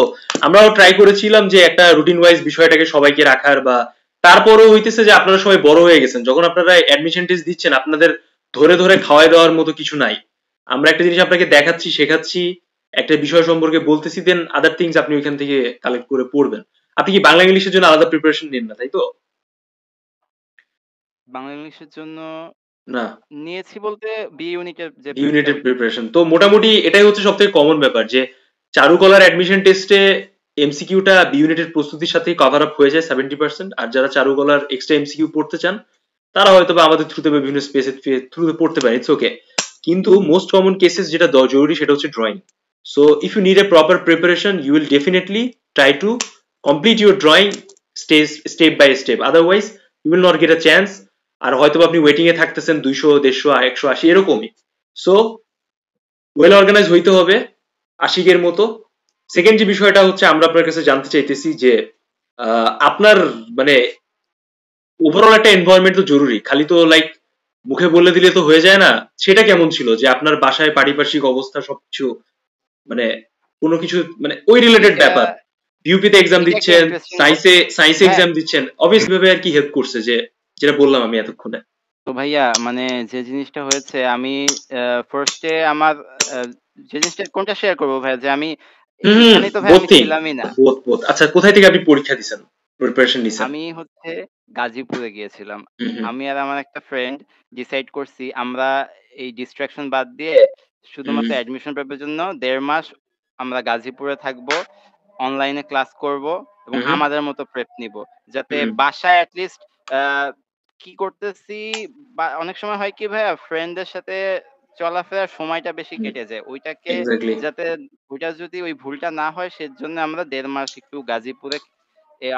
আমরাও ট্রাই করেছিলাম যে একটা রুটিন ওয়াইজ বিষয়টাকে সবাইকে রাখার, বা তারপরও হইতেছে যে আপনারা সবাই বড় হয়ে গেছেন, যখন আপনারা অ্যাডমিশন টেস্ট দিচ্ছেন, আপনাদের ধরে ধরে খাওয়াই দেওয়ার মতো কিছু নাই। আমরা একটা জিনিস আপনাকে দেখাচ্ছি, শেখাচ্ছি, একটা বিষয় সম্পর্কে বলতেছি, দেন আদার থিংস আপনি ওইখান থেকে কালেক্ট করে পড়বেন। আপনি কি বাংলা ইংলিশের জন্য আলাদা প্রিপারেশন নেন না, তাই তো? বাংলা ইংলিশের জন্য না, নিয়েছি বলতে বি ইউনিটের যে ইউনিটেড প্রিপারেশন তো মোটামুটি এটাই হচ্ছে সবথেকে কমন ব্যাপার, যে চারুকলার অ্যাডমিশন টেস্টে এমসিকিউটা বি ইউনিটের প্রস্তুতির সাথে কভার আপ হয়ে যায় 70%, আর যারা চারুকলার এক্সট্রা এমসিকিউ পড়তে চান তারা হয়তো বা আমাদের থ্রুতে বা বিভিন্ন স্পেসের থ্রুতে পড়তে পারে, ইটস ওকে। কিন্তু মোস্ট কমন কেসেস যেটা জরুরি সেটা হচ্ছে drawing. So if you need a proper preparation, you will definitely try to complete your drawing step by step, otherwise you will not get a chance. আর হয়তো আপনি waiting এ থাকতেছেন 200, 150, 180 এরকমই। So well organise হইতে হবে আশিকের মতো। সেকেন্ড যে বিষয়টা হচ্ছে, আমরা আপনার কাছে জানতে চাইতেছি যে আপনার মানে ওভারঅল একটা এনভায়রনমেন্ট তো জরুরি, খালি তো লাইক মুখে বলে দিলে তো হয়ে যায় না। সেটা কেমন ছিল যে আপনার বাসায় পারিপার্শ্বিক অবস্থা সবকিছু, মানে কোনো কিছু মানে ওই রিলেটেড ব্যাপার, বিউপিতে এক্সাম দিচ্ছেন, সায়েন্সে এক্সাম দিচ্ছেন, অবভিয়াসলি ভাবে আর কি হেল্প করছে, যে যেটা বললাম আমি এতক্ষণে। তো ভাইয়া মানে যে জিনিসটা হয়েছে, আমি ফার্স্টে আমার যে জিনিসটা কোনটা শেয়ার করবো ভাইয়া, যে আমি এখানে তো ভাই আমি ছিলামই না। আচ্ছা, কোথায় থেকে আপনি পরীক্ষা দিছেন, প্রিপারেশন নিছেন? আমি হচ্ছে গাজীপুরে গিয়েছিলাম। আমি আর আমার একটা ফ্রেন্ড ডিসাইড করছি আমরা এই ডিস্ট্রাকশন বাদ দিয়ে শুধুমাত্র অ্যাডমিশন পেপারের জন্য 1.5 মাস আমরা গাজীপুরে থাকবো, অনলাইনে ক্লাস করব এবং আমাদের মতো প্রেপ নিব, যাতে বাসায় অ্যাটলিস্ট কি করতেছি, বা অনেক সময় হয় কি ভাইয়া, ফ্রেন্ডদের সাথে চলাফেরার সময়টা বেশি কেটে যায়, ওইটাকে যাতে ওইটা যদি ওই ভুলটা না হয় সেজন্য আমরা 1.5 মাস একটু গাজীপুরে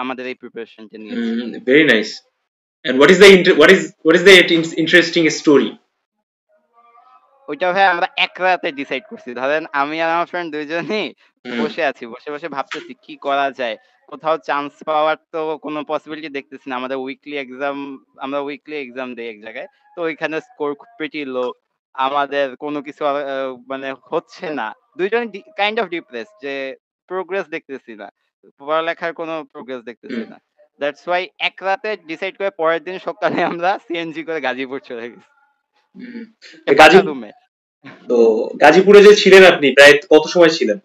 আমাদের এই প্রিপারেশনটা নিয়েছি। Very nice. And what is the interesting story? ওইটা ভাই আমরা এক রাতে ডিসাইড করছি। ধরেন আমি আর আমার ফ্রেন্ড দুইজনই বসে আছি, বসে বসে ভাবতেছি কি করা যায়, কোথাও চান্স পাওয়ার তো কোনো পসিবিলিটি দেখতেছি না। আমাদের আমরা উইকলি এক্সাম দেই এক জায়গায়, তো ওইখানে স্কোর প্রিটি লো, আমাদের কোনো কিছু মানে হচ্ছে না, দুইজন কাইন্ড অফ ডিপ্রেস, যে প্রোগ্রেস দেখতেছি না, পড়ালেখার কোনো প্রোগ্রেস দেখতেছি না। দ্যাটস ওয়াই এক রাতে ডিসাইড করে পরের দিন সকালে আমরা সিএনজি করে গাজীপুর চলে গেছি। তো গাজীপুরে যে ছিলেন আপনি প্রায় কত সময় ছিলেন?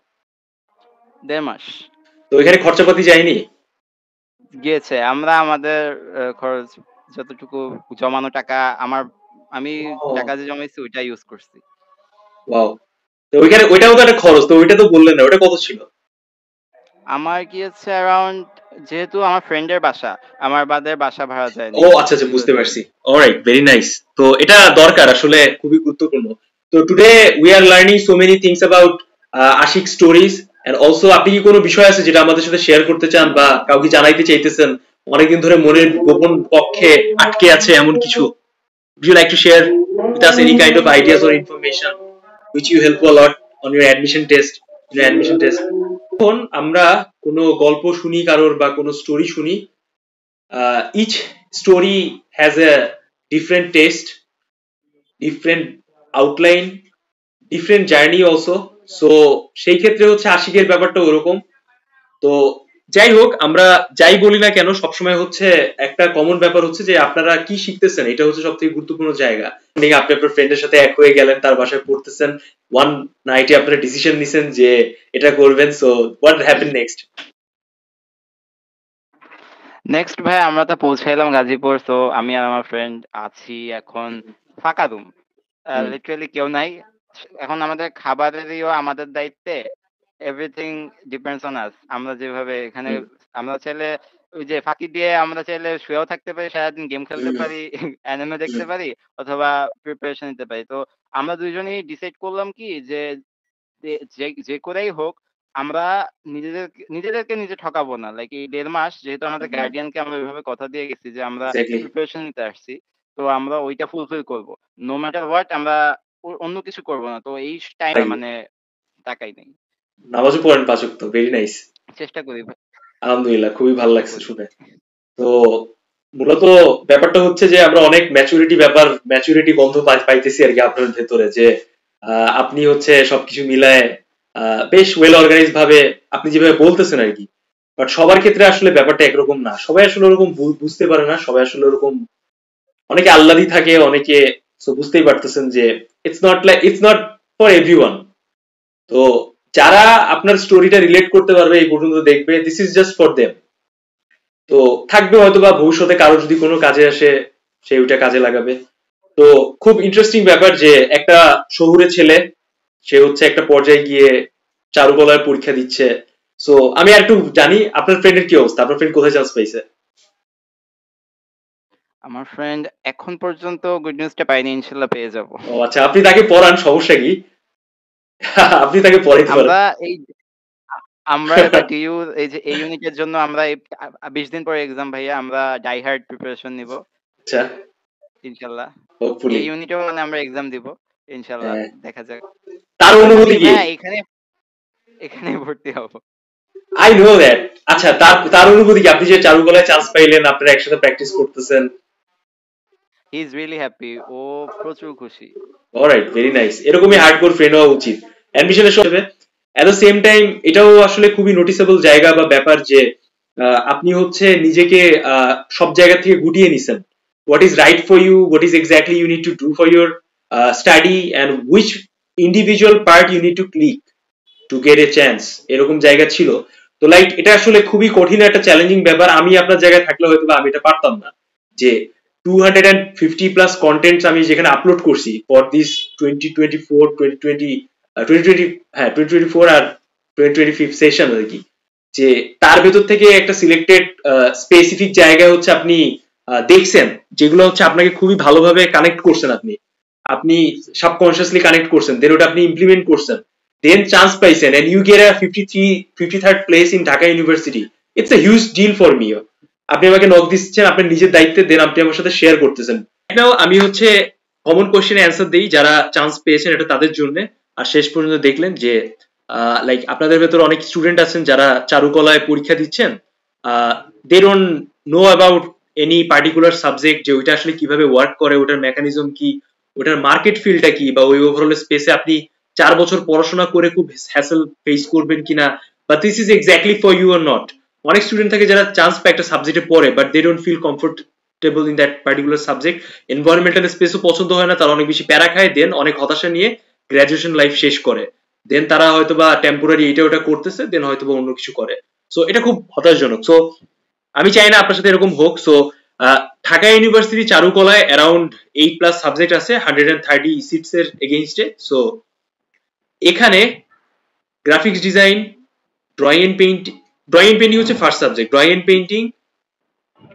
1.5 মাস। তো এখানে খরচাপাতি যায়নি? গিয়েছে, আমরা আমাদের খরচ যতটুকু জমানো টাকা, আমি টাকা যে জমাইছি ওইটা ইউজ করছি। ওয়াও, তো ওইটাও তো একটা খরচ, তো ওইটা তো বললেন না, ওটা কত ছিল? আমার গিয়েছে অ্যারাউন্ড, যেহেতু আমার ফ্রেন্ডের বাসা, আমার বাদের বাসা ভাড়া যায়নি। ও আচ্ছা আচ্ছা, বুঝতে পারছি। Alright, very nice. তো এটা দরকার, আসলে খুবই গুরুত্বপূর্ণ। তো today we are learning so many things about Ashik stories, and also আপনি কি কোনো বিষয় আছে যেটা আমাদের সাথে শেয়ার করতে চান বা কাউকে জানাইতে চাইতেছেন, অনেকদিন ধরে মনের গোপন কক্ষে আটকে আছে এমন কিছু? Would you like to share with us any kind of ideas or information which you help a lot on your admission test? এখন আমরা কোনো গল্প শুনি কারোর বা কোনো স্টোরি শুনি, each story has a different taste, different outline, different journey also. So সেই ক্ষেত্রে হচ্ছে আশিকের ব্যাপারটা ওরকম। তো যাই হোক, আমরা যাই বলি না কেন, সবসময় হচ্ছে একটা কমন ব্যাপার হচ্ছে যে আপনারা কি শিখতেছেন, এটা হচ্ছে সব থেকে গুরুত্বপূর্ণ জায়গা। আপনি আপনার ফ্রেন্ডের সাথে এক হয়ে গেলেন, তার বাসায় পড়তেছেন, ওয়ান নাইটে আপনারা ডিসিশন নিছেন যে এটা করবেন। So what happen next? Next ভাই আমরা তো পৌঁছাইলাম গাজীপুর। তো আমি আর আমার ফ্রেন্ড আছি এখন ফাঁকা রুম, লিটারালি কেউ নাই। এখন আমাদের খাবারেরও আমাদের দায়িত্বে, এভরিথিং ডিপেন্ডস অন আস। আমরা যেভাবে এখানে আমরা চাইলে ওই যে ফাঁকি দিয়ে আমরা চাইলে শুয়েও থাকতে পারি, সারাদিন গেম খেলতে পারি, অ্যানিমে দেখতে পারি, অথবা প্রিপারেশন নিতে পারি। তো আমরা দুইজনেই ডিসাইড করলাম কি যে যে করেই হোক আমরা নিজেদেরকে নিজে ঠকাবো না। লাইক এই 1.5 মাস যেহেতু আমাদের গার্ডিয়ানকে আমরা ওইভাবে কথা দিয়ে গেছি যে আমরা প্রিপারেশন নিতে আসছি, তো আমরা ওইটা ফুলফিল করব। নো ম্যাটার হোয়াট, আমরা অন্য কিছু করব না। তো এই টাইম মানে তাকাই নেই। নামাজও পড়েন 5 ওয়াক্ত, ভেরি নাইস। চেষ্টা করি। আলহামদুলিল্লাহ, খুবই ভালো লাগছে শুনে। তো মূলত ব্যাপারটা হচ্ছে যে আমরা অনেক ম্যাচুরিটি গন্ধ পাইতেছি আর কি আপনার ভেতরে, যে আপনি হচ্ছে সবকিছু মিলায় বেশ ওয়েল অর্গানাইজ ভাবে আপনি যেভাবে বলতেছেন আর কি। বাট সবার ক্ষেত্রে আসলে ব্যাপারটা একরকম না, সবাই আসলে ওরকম বুঝতে পারে না, সবাই আসলে ওরকম, অনেকে আহ্লাদি থাকে, অনেকে বুঝতেই পারতেছেন যে ইটস নট ফর এভরিওয়ান। তো যারা আপনার স্টোরিটা রিলেট করতে পারবে, এই পর্যন্ত দেখবে, this is just for them. তো থাকবে হয়তো বা ভবিষ্যতে কারো যদি কোনো কাজে আসে, সে ওইটা কাজে লাগাবে। তো খুব ইন্টারেস্টিং ব্যাপার যে একটা শহুরে ছেলে, সে হচ্ছে একটা পর্যায়ে গিয়ে চারুকলার পরীক্ষা দিচ্ছে। সো আমি আর একটু জানি আপনার ফ্রেন্ডের কি অবস্থা, আপনার ফ্রেন্ড কোথায় চান্স পাইছে? আমার ফ্রেন্ড এখন পর্যন্ত গুড নিউজটা পাইনি, ইনশাআল্লাহ পেয়ে যাব। ও আচ্ছা, আপনি তাকে পড়ান, সমস্যা কি? আপনি তাকে পড়াইতে পারেন। আমরা এবার ডিইউ এই যে এই ইউনিটের জন্য আমরা 20 দিন পরে এক্সাম ভাইয়া, আমরা ডাই হার্ড প্রিপারেশন নিব। আচ্ছা, ইনশাআল্লাহ হোপফুলি এই ইউনিটেও মানে আমরা এক্সাম দিব ইনশাআল্লাহ, দেখা যাক। তার অনুভূতি কি? হ্যাঁ, এখানে ভর্তি হব। I know that. আচ্ছা, তার অনুভূতি কি? আপনি যে চারুকলায় চান্স পাইলেন, আপনারা একসাথে প্র্যাকটিস করতেছেন। হি ইজ রিয়েলি হ্যাপি, ও প্রচুর খুশি। Alright, very nice. এরকমই হার্ডকোর ফ্রেন্ড হওয়া উচিত অ্যাডমিশনের সময়। এট দ্য সেম টাইম এটাও আসলে খুবই নোটিসেবল জায়গা বা ব্যাপার যে আপনি হচ্ছে নিজেকে সব জায়গা থেকে গুটিয়ে নিছেন। What is right for you, what is exactly you need to do for your study, and which individual part you need to click to get a chance, এরকম জায়গা ছিল। তো লাইক এটা আসলে খুবই কঠিন একটা চ্যালেঞ্জিং ব্যাপার। আমি আপনার জায়গায় থাকলে হয়তো আমি এটা পারতাম না, যে 250 প্লাস কন্টেন্টস আমি যেখানে আপলোড করছি ফর দিস 2024 আর 2025 সেশন আর কি, যে তার ভেতর থেকে একটা সিলেক্টেড স্পেসিফিক জায়গা হচ্ছে আপনি দেখছেন, যেগুলো হচ্ছে আপনাকে খুবই ভালোভাবে কানেক্ট করছেন, আপনি সাবকনসিয়াসলি কানেক্ট করছেন, দেন ওটা আপনি ইমপ্লিমেন্ট করছেন, দেন চান্স পাইছেন, and you get a 53rd place in Dhaka university. It's a huge deal for me. আপনি আমাকে নক দিচ্ছেন আপনার নিজের দায়িত্বে, দেন আপনি আমার সাথে শেয়ার করতেছেন। নাও আমি হচ্ছে কমন কোশ্চেনে অ্যান্সার দিই, যারা চান্স পেয়েছেন এটা তাদের জন্য। আর শেষ পর্যন্ত দেখলেন যে লাইক আপনাদের ভেতরে অনেক স্টুডেন্ট আছেন যারা চারুকলায় পরীক্ষা দিচ্ছেন, they don't know about any particular subject, যে ওইটা আসলে কিভাবে ওয়ার্ক করে, ওটার মেকানিজম কি, ওটার মার্কেট ফিল্ডটা কি, বা ওই ওভারঅল স্পেসে আপনি 4 বছর পড়াশোনা করে খুব হ্যাসেল ফেস করবেন কিনা, বা this is exactly for you or not. অনেক স্টুডেন্ট থাকে যারা চান্স পায় একটা সাবজেক্টে পড়ে, but they don't feel comfortable in that particular subject. Environmental স্পেসও পছন্দ হয় না, তারা অনেক বেশি প্যারা খায়, দেন অনেক হতাশা নিয়ে গ্রাজুয়েশন লাইফ শেষ করে, দেন তারা হয়তো বা টেম্পোরারি এটা ওটা করতেছে, দেন হয়তো বা অন্য কিছু করে। সো এটা খুব হতাশজনক। সো আমি চাই না আপনার সাথে এরকম হোক। সো ঢাকা ইউনিভার্সিটি চারুকলায় অ্যারাউন্ড 8+ সাবজেক্ট আছে 130 সিটস এর এগেইনস্টে। সো এখানে graphics design, drawing and painting হচ্ছে first subject, drawing and painting,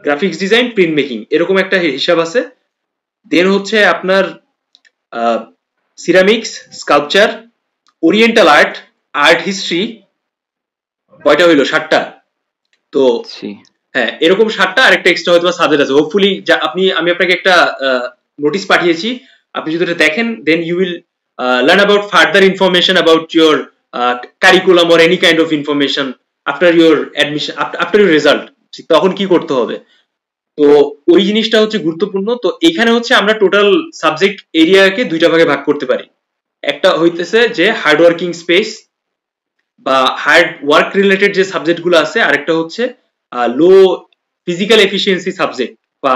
graphics design, print making, এরকম একটা হিসাব আছে। দেন হচ্ছে আপনার ceramics, sculpture, oriental art, art history, কয়টা হইলো 7টা। তো হ্যাঁ এরকম 7টা, আর একটা এক্সট্রা হয়তো সাবজেক্ট আছে। হোপফুলি আমি আপনাকে একটা নোটিস পাঠিয়েছি, আপনি যদি এটা দেখেন then you will learn about further information about your curriculum or any kind of information after your admission, after your result, তখন কি করতে হবে। তো ওই জিনিসটা হচ্ছে গুরুত্বপূর্ণ। তো এখানে হচ্ছে আমরা টোটাল সাবজেক্ট এরিয়াকে দুইটা ভাগে ভাগ করতে পারি। একটা হইতেছে যে হার্ড ওয়ার্কিং স্পেস বা হার্ড ওয়ার্ক রিলেটেড যে সাবজেক্ট গুলো আছে, আরেকটা হচ্ছে লো ফিজিক্যাল এফিসিয়েন্সি সাবজেক্ট, বা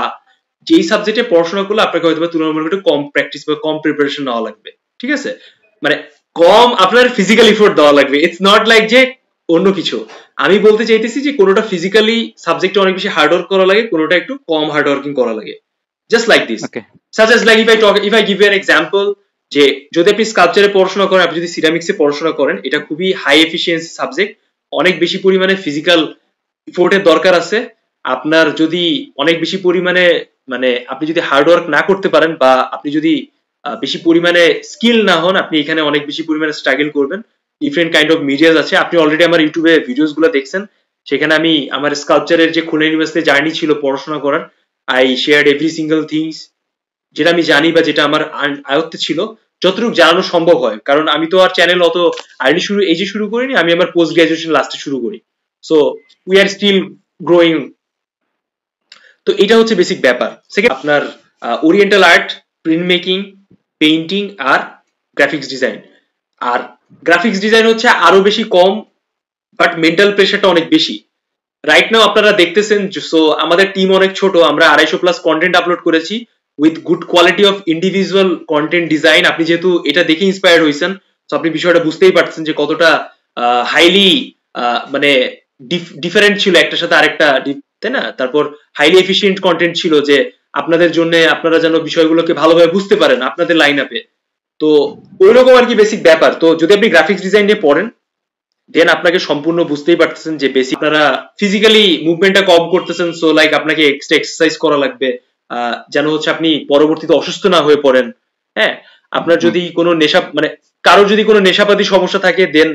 যেই সাবজেক্টে পড়াশোনা করলে আপনাকে হয়তো তুলনামূলক একটু কম প্র্যাকটিস বা কম প্রিপারেশন নেওয়া লাগবে। ঠিক আছে, মানে কম আপনার ফিজিক্যাল এফোর্ট দেওয়া লাগবে। ইটস নট লাইক যে অন্য কিছু। আমি বলতে চাইতেছি যে কোনোটা ফিজিক্যালি সাবজেক্টে অনেক বেশি হার্ড ওয়ার্ক করা লাগে, কোনোটা একটু কম হার্ড ওয়ার্কিং করা লাগে। Just like this, such as like if I give you an example, যে যদি আপনি স্কাল্পচারে পড়াশোনা করেন, আপনি যদি সিরামিক্সে পড়াশোনা করেন, এটা খুবই হাই এফিসিয়েন্সি সাবজেক্ট, অনেক বেশি পরিমাণে ফিজিক্যাল এফোর্টের দরকার আছে। আপনার যদি অনেক বেশি পরিমাণে মানে আপনি যদি হার্ড ওয়ার্ক না করতে পারেন, বা আপনি যদি বেশি পরিমাণে স্কিল না হন, আপনি এখানে অনেক বেশি পরিমাণে স্ট্রাগল করবেন। ডিফারেন্ট কাইন্ড অফ মিডিয়াস আছে, আপনি অলরেডি আমার ইউটিউবে ভিডিওস গুলো দেখছেন, সেখানে আমি আমার স্কাল্পচারের যে খুলনা ইউনিভার্সিটি জার্নি ছিল পড়াশোনা করার, I shared every single things, যেটা আমি জানি বা যেটা আমার আয়ত্তে ছিল, যতটুকু জানানো সম্ভব হয়। কারণ আমি তো আর চ্যানেল অত আর্লি শুরু করিনি, আমি আমার পোস্ট গ্রাজুয়েশন লাস্টে শুরু করি। So we are still growing. তো এটা হচ্ছে বেসিক ব্যাপার। সেকেন্ড আপনার oriental art, print making, painting আর গ্রাফিক্স ডিজাইন। আর গ্রাফিক্স ডিজাইন হচ্ছে আরো বেশি কম, বাট মেন্টাল প্রেশারটা অনেক বেশি। রাইট নাও আপনারা দেখতেছেন, সো আমাদের টিম অনেক ছোট, আমরা 250+ কন্টেন্ট আপলোড করেছি with good quality of individual content design. আপনি যেহেতু এটা দেখে ইন্সপায়ার্ড হয়েছেন, তো আপনি বিষয়টা বুঝতেই পারছেন যে কতটা হাইলি মানে ডিফারেন্ট ছিল একটার সাথে আরেকটা, তাই না? তারপর হাইলি এফিশিয়েন্ট কন্টেন্ট ছিল, যে আপনাদের জন্য আপনারা যেন বিষয়গুলোকে ভালোভাবে বুঝতে পারেন আপনাদের লাইন আপে। তো ওইরকম আর কি বেসিক ব্যাপার। তো যদি আপনি গ্রাফিক্স ডিজাইন নিয়ে পড়েন, দেন আপনাকে সম্পূর্ণ বুঝতেই পারতেছেন যে বেসিক আপনারা ফিজিক্যালি মুভমেন্টটা কম করতেছেন। সো লাইক আপনাকে এক্সট্রা এক্সারসাইজ করা লাগবে, যেন হচ্ছে আপনি পরবর্তীতে অসুস্থ না হয়ে পড়েন। হ্যাঁ, আপনার যদি কোনো নেশা মানে কারোর যদি কোনো নেশাপাতি সমস্যা থাকে, দেন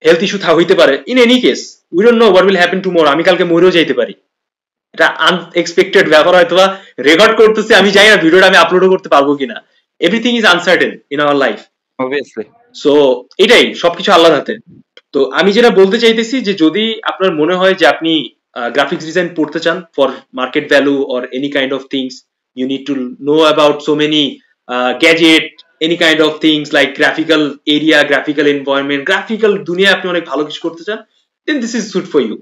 হেলথ ইস্যু হইতে পারে। In any case we don't know what will happen tomorrow, আমি কালকে মরেও যাইতে পারি। এটা আনএক্সপেক্টেড ব্যাপার, হয়তো রেকর্ড করতেছি, আমি জানি না ভিডিওটা আমি আপলোডও করতে পারবো কিনা। Everything is uncertain in our life, obviously. So এটাই, সবকিছু আল্লাহর হাতে। তো আমি যেটা বলতে চাইতেছি, যে যদি আপনার মনে হয় যে আপনি গ্রাফিক্স ডিজাইন পড়তে চান for market value or any kind of things, you need to know about so many gadget, any kind of things like graphical area, graphical environment, graphical দুনিয়া আপনি অনেক ভালো কিছু করতে চান, then this is suit for you.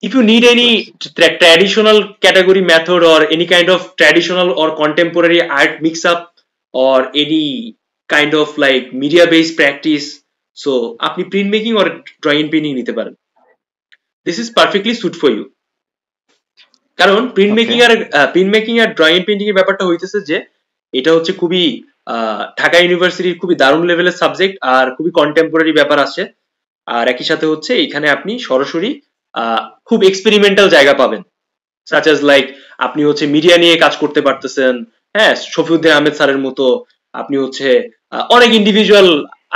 If you need any traditional category method or any kind of traditional or contemporary art mix up or any kind of like media based practice, so আপনি print making or drawing painting নিতে পারেন. This is perfectly suit for you. কারণ print making আর drawing painting এর ব্যাপারটা হইতেছে যে এটা হচ্ছে খুবই ঢাকা ইউনিভার্সিটির খুবই দারুণ লেভেলের সাবজেক্ট, আর খুবই কন্টেম্পোরারি ব্যাপার আছে। আর একই সাথে হচ্ছে এখানে আপনি সরাসরি খুব এক্সপেরিমেন্টাল জায়গা পাবেন, সাচ এজ লাইক আপনি হচ্ছে মিডিয়া নিয়ে কাজ করতে পারতেছেন। হ্যাঁ, শফিউদ্দিন আহমেদ স্যারের মতো আপনি হচ্ছে অনেক ইন্ডিভিজুয়াল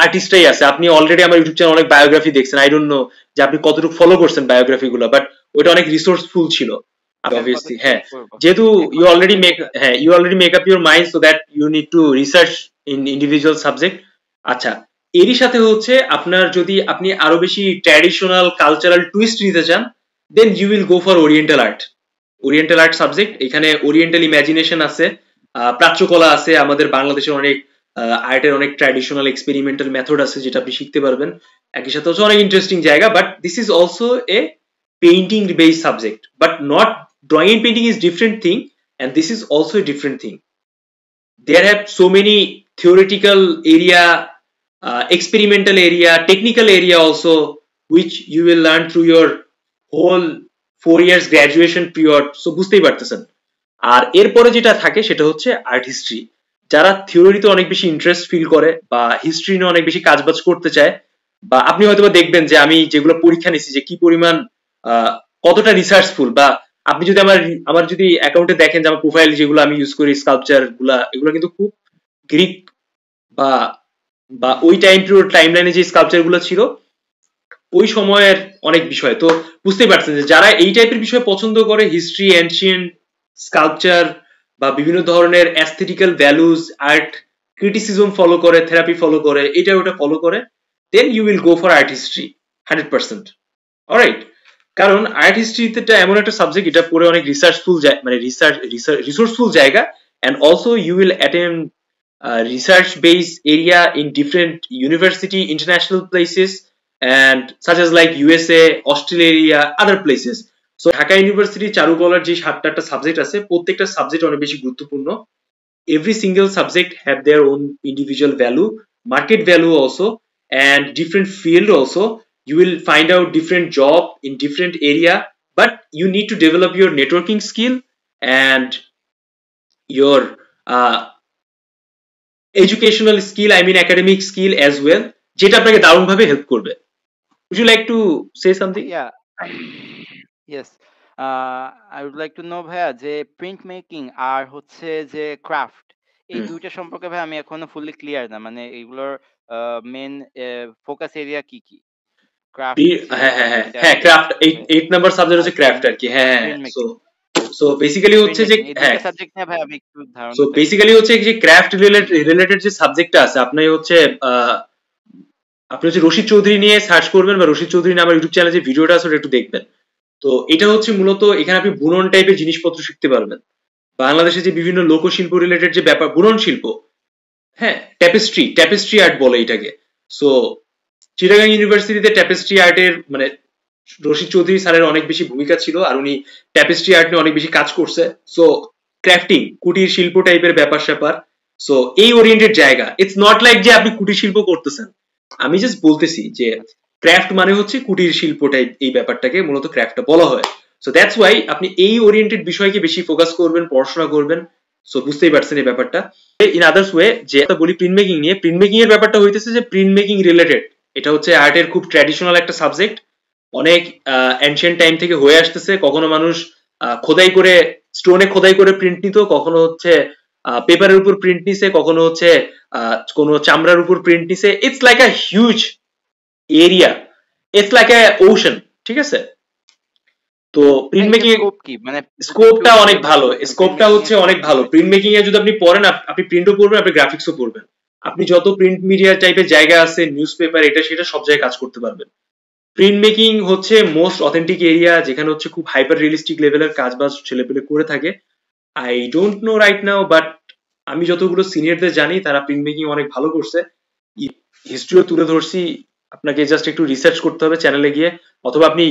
আর্টিস্টরাই আছে। আপনি অলরেডি আমার ইউটিউব চ্যানেলে অনেক বায়োগ্রাফি দেখছেন, আই ডোন্ট নো যে আপনি কতটুকু ফলো করছেন বায়োগ্রাফি গুলো, বাট ওইটা অনেক রিসোর্সফুল ছিল। Obviously, হ্যাঁ, যেহেতু you already make up your mind so that you need to research in individual subject. আচ্ছা, এরই সাথে হচ্ছে আপনার যদি আপনি আরো বেশি ট্র্যাডিশনাল কালচারাল টুইস্ট নিতে চান, then you will go for oriental art subject. এখানে ওরিয়েন্টাল ইমাজিনেশন আছে, প্রাচ্যকলা আছে, আমাদের বাংলাদেশের অনেক আর্টের অনেক ট্র্যাডিশনাল এক্সপেরিমেন্টাল মেথড আছে যেটা আপনি শিখতে পারবেন। একই সাথে হচ্ছে অনেক ইন্টারেস্টিং জায়গা, but this is also a painting based subject, but not drawing and painting is different thing, and this is also a different thing. There have so many theoretical area, experimental area, technical area also, which you will learn through your whole 4 years graduation period, so বুঝতেই পারতেছেন। আর এরপরে যেটা থাকে সেটা হচ্ছে art history. যারা থিওরিতে অনেক বেশি ইন্টারেস্ট ফিল করে বা হিস্ট্রি নিয়ে অনেক বেশি কাজবাজ করতে চায়, বা আপনি হয়তো দেখবেন যে আমি যেগুলো পরীক্ষা নিছি যে কি পরিমাণ কতটা রিসার্চফুল, বা আপনি যদি আমার যদি অ্যাকাউন্টে দেখেন যে আমার প্রোফাইল যেগুলো আমি ইউজ করি স্কাল্পচার গুলা, এগুলো কিন্তু খুব গ্রিক বা বা ওই টাইম লাইনে যে স্কাল্পচার গুলো ছিল ওই সময়ের অনেক বিষয়। তো বুঝতেই পারছেন যে যারা এই টাইপের বিষয় পছন্দ করে, হিস্ট্রি, এনশিয়েন্ট, স্কাল্পচার বা বিভিন্ন ধরনের aesthetical values, art criticism follow করে, থেরাপি ফলো করে, এটা ওটা ফলো করে, then you will go for art history 100%। Alright, কারণ আর্ট হিস্ট্রিটা এমন একটা সাবজেক্ট, এটা পড়ে অনেক রিসার্চফুল, মানে রিসোর্সফুল জায়গা, and also you will attend research based area in different university, international places, and such as like USA, Australia, other places. So Dhaka university চারুকলার যে 7টা সাবজেক্ট আছে, প্রত্যেকটা সাবজেক্ট অনেক বেশি গুরুত্বপূর্ণ। Every single subject have their own individual value, market value also, and different field also. You will find out different job in different area, but you need to develop your networking skill and your educational skill, I mean academic skill as well, যেটা আপনাকে দারুণভাবে help করবে। Would you like to say something? Yeah. Yes. I would like to know ভাইয়া যে print making আর হচ্ছে যে craft, এই দুইটা সম্পর্কে ভাই আমি এখনো ফুললি ক্লিয়ার না, মানে এগুলোর মেন ফোকাস এরিয়া কি কি? ক্রাফট, হ্যাঁ ক্রাফট 8 নাম্বার সাবজেক্ট হচ্ছে ক্রাফট আর কি। হ্যাঁ, সো বেসিক্যালি হচ্ছে যে হ্যাঁ সাবজেক্ট নিয়ে ভাই আমি একটু ধারণা, সো বেসিক্যালি হচ্ছে যে ক্রাফট রিলেটেড যে সাবজেক্টটা আছে, আপনি হচ্ছে রশিদ চৌধুরী নিয়ে সার্চ করবেন, বা রশিদ চৌধুরী নামের ইউটিউব চ্যানেলে যে ভিডিওটা আছে ওটা একটু দেখবেন। তো এটা হচ্ছে মূলত এখানে আপনি বুনন টাইপের জিনিসপত্র শিখতে পারবেন। বাংলাদেশে যে বিভিন্ন লোকশিল্প রিলেটেড যে ব্যাপার, বুনন শিল্প, হ্যাঁ ট্যাপেস্ট্রি আর্ট বলে এটাকে। সো চিটাগাং ইউনিভার্সিটিতে ট্যাপেস্ট্রি আর্টের মানে রশিদ চৌধুরী স্যারের অনেক বেশি ভূমিকা ছিল, আর উনি ট্যাপেস্ট্রি আর্ট নিয়ে অনেক বেশি কাজ করছে। সো ক্রাফটিং, কুটির শিল্প টাইপের ব্যাপার স্যাপার, সো এই ওরিয়েন্টেড জায়গা। ইটস নট লাইক যে আপনি কুটির শিল্প করতেছেন, আমি জাস্ট বলতেছি যে ক্রাফট মানে হচ্ছে কুটির শিল্প টাইপ, এই ব্যাপারটাকে মূলত ক্রাফটটা বলা হয়। সো দ্যাটস ওয়াই আপনি এই ওরিয়েন্টেড বিষয়কে বেশি ফোকাস করবেন, পড়াশোনা করবেন। সো বুঝতেই পারছেন এই ব্যাপারটা। ইন আদার্স ওয়ে যে বলি প্রিন্ট মেকিং নিয়ে, প্রিন্ট মেকিং এর ব্যাপারটা হইতেছে যে প্রিন্ট মেকিং রিলেটেড, এটা হচ্ছে আর্টের খুব ট্র্যাডিশনাল একটা সাবজেক্ট, অনেক এনশিয়েন্ট টাইম থেকে হয়ে আসতেছে। কখনো মানুষ খোদাই করে, স্টোনে খোদাই করে প্রিন্ট নিত, কখনো হচ্ছে পেপারের উপর প্রিন্ট নিছে, কখনো হচ্ছে কোনো চামড়ার উপর প্রিন্ট নিছে। It's like a huge area, it's like a ocean, ঠিক আছে? তো প্রিন্ট মেকিং মানে স্কোপটা অনেক ভালো, স্কোপটা হচ্ছে অনেক ভালো। প্রিন্ট মেকিং এ যদি আপনি পড়েন, আপনি প্রিন্টও পড়বেন, আপনি গ্রাফিক্সও পড়বেন, আপনি যত প্রিন্ট মিডিয়া টাইপের জায়গা আছে, নিউজ পেপার, এটা সেটা সব জায়গায় কাজ করতে পারবেন। প্রিন্ট মেকিং হচ্ছে মোস্ট অথেন্টিক এরিয়া, যেখানে হচ্ছে খুব হাইপার রিয়েলিস্টিক লেভেলের কাজ বাজ ছেলেপেলে করে থাকে। I don't know right now, but আমি যতগুলো সিনিয়রদের জানি তারা প্রিন্ট মেকিং অনেক ভালো করছে। হিস্ট্রিও তুলে ধরছি, আপনাকে জাস্ট একটু রিসার্চ করতে হবে চ্যানেলে গিয়ে, অথবা আপনি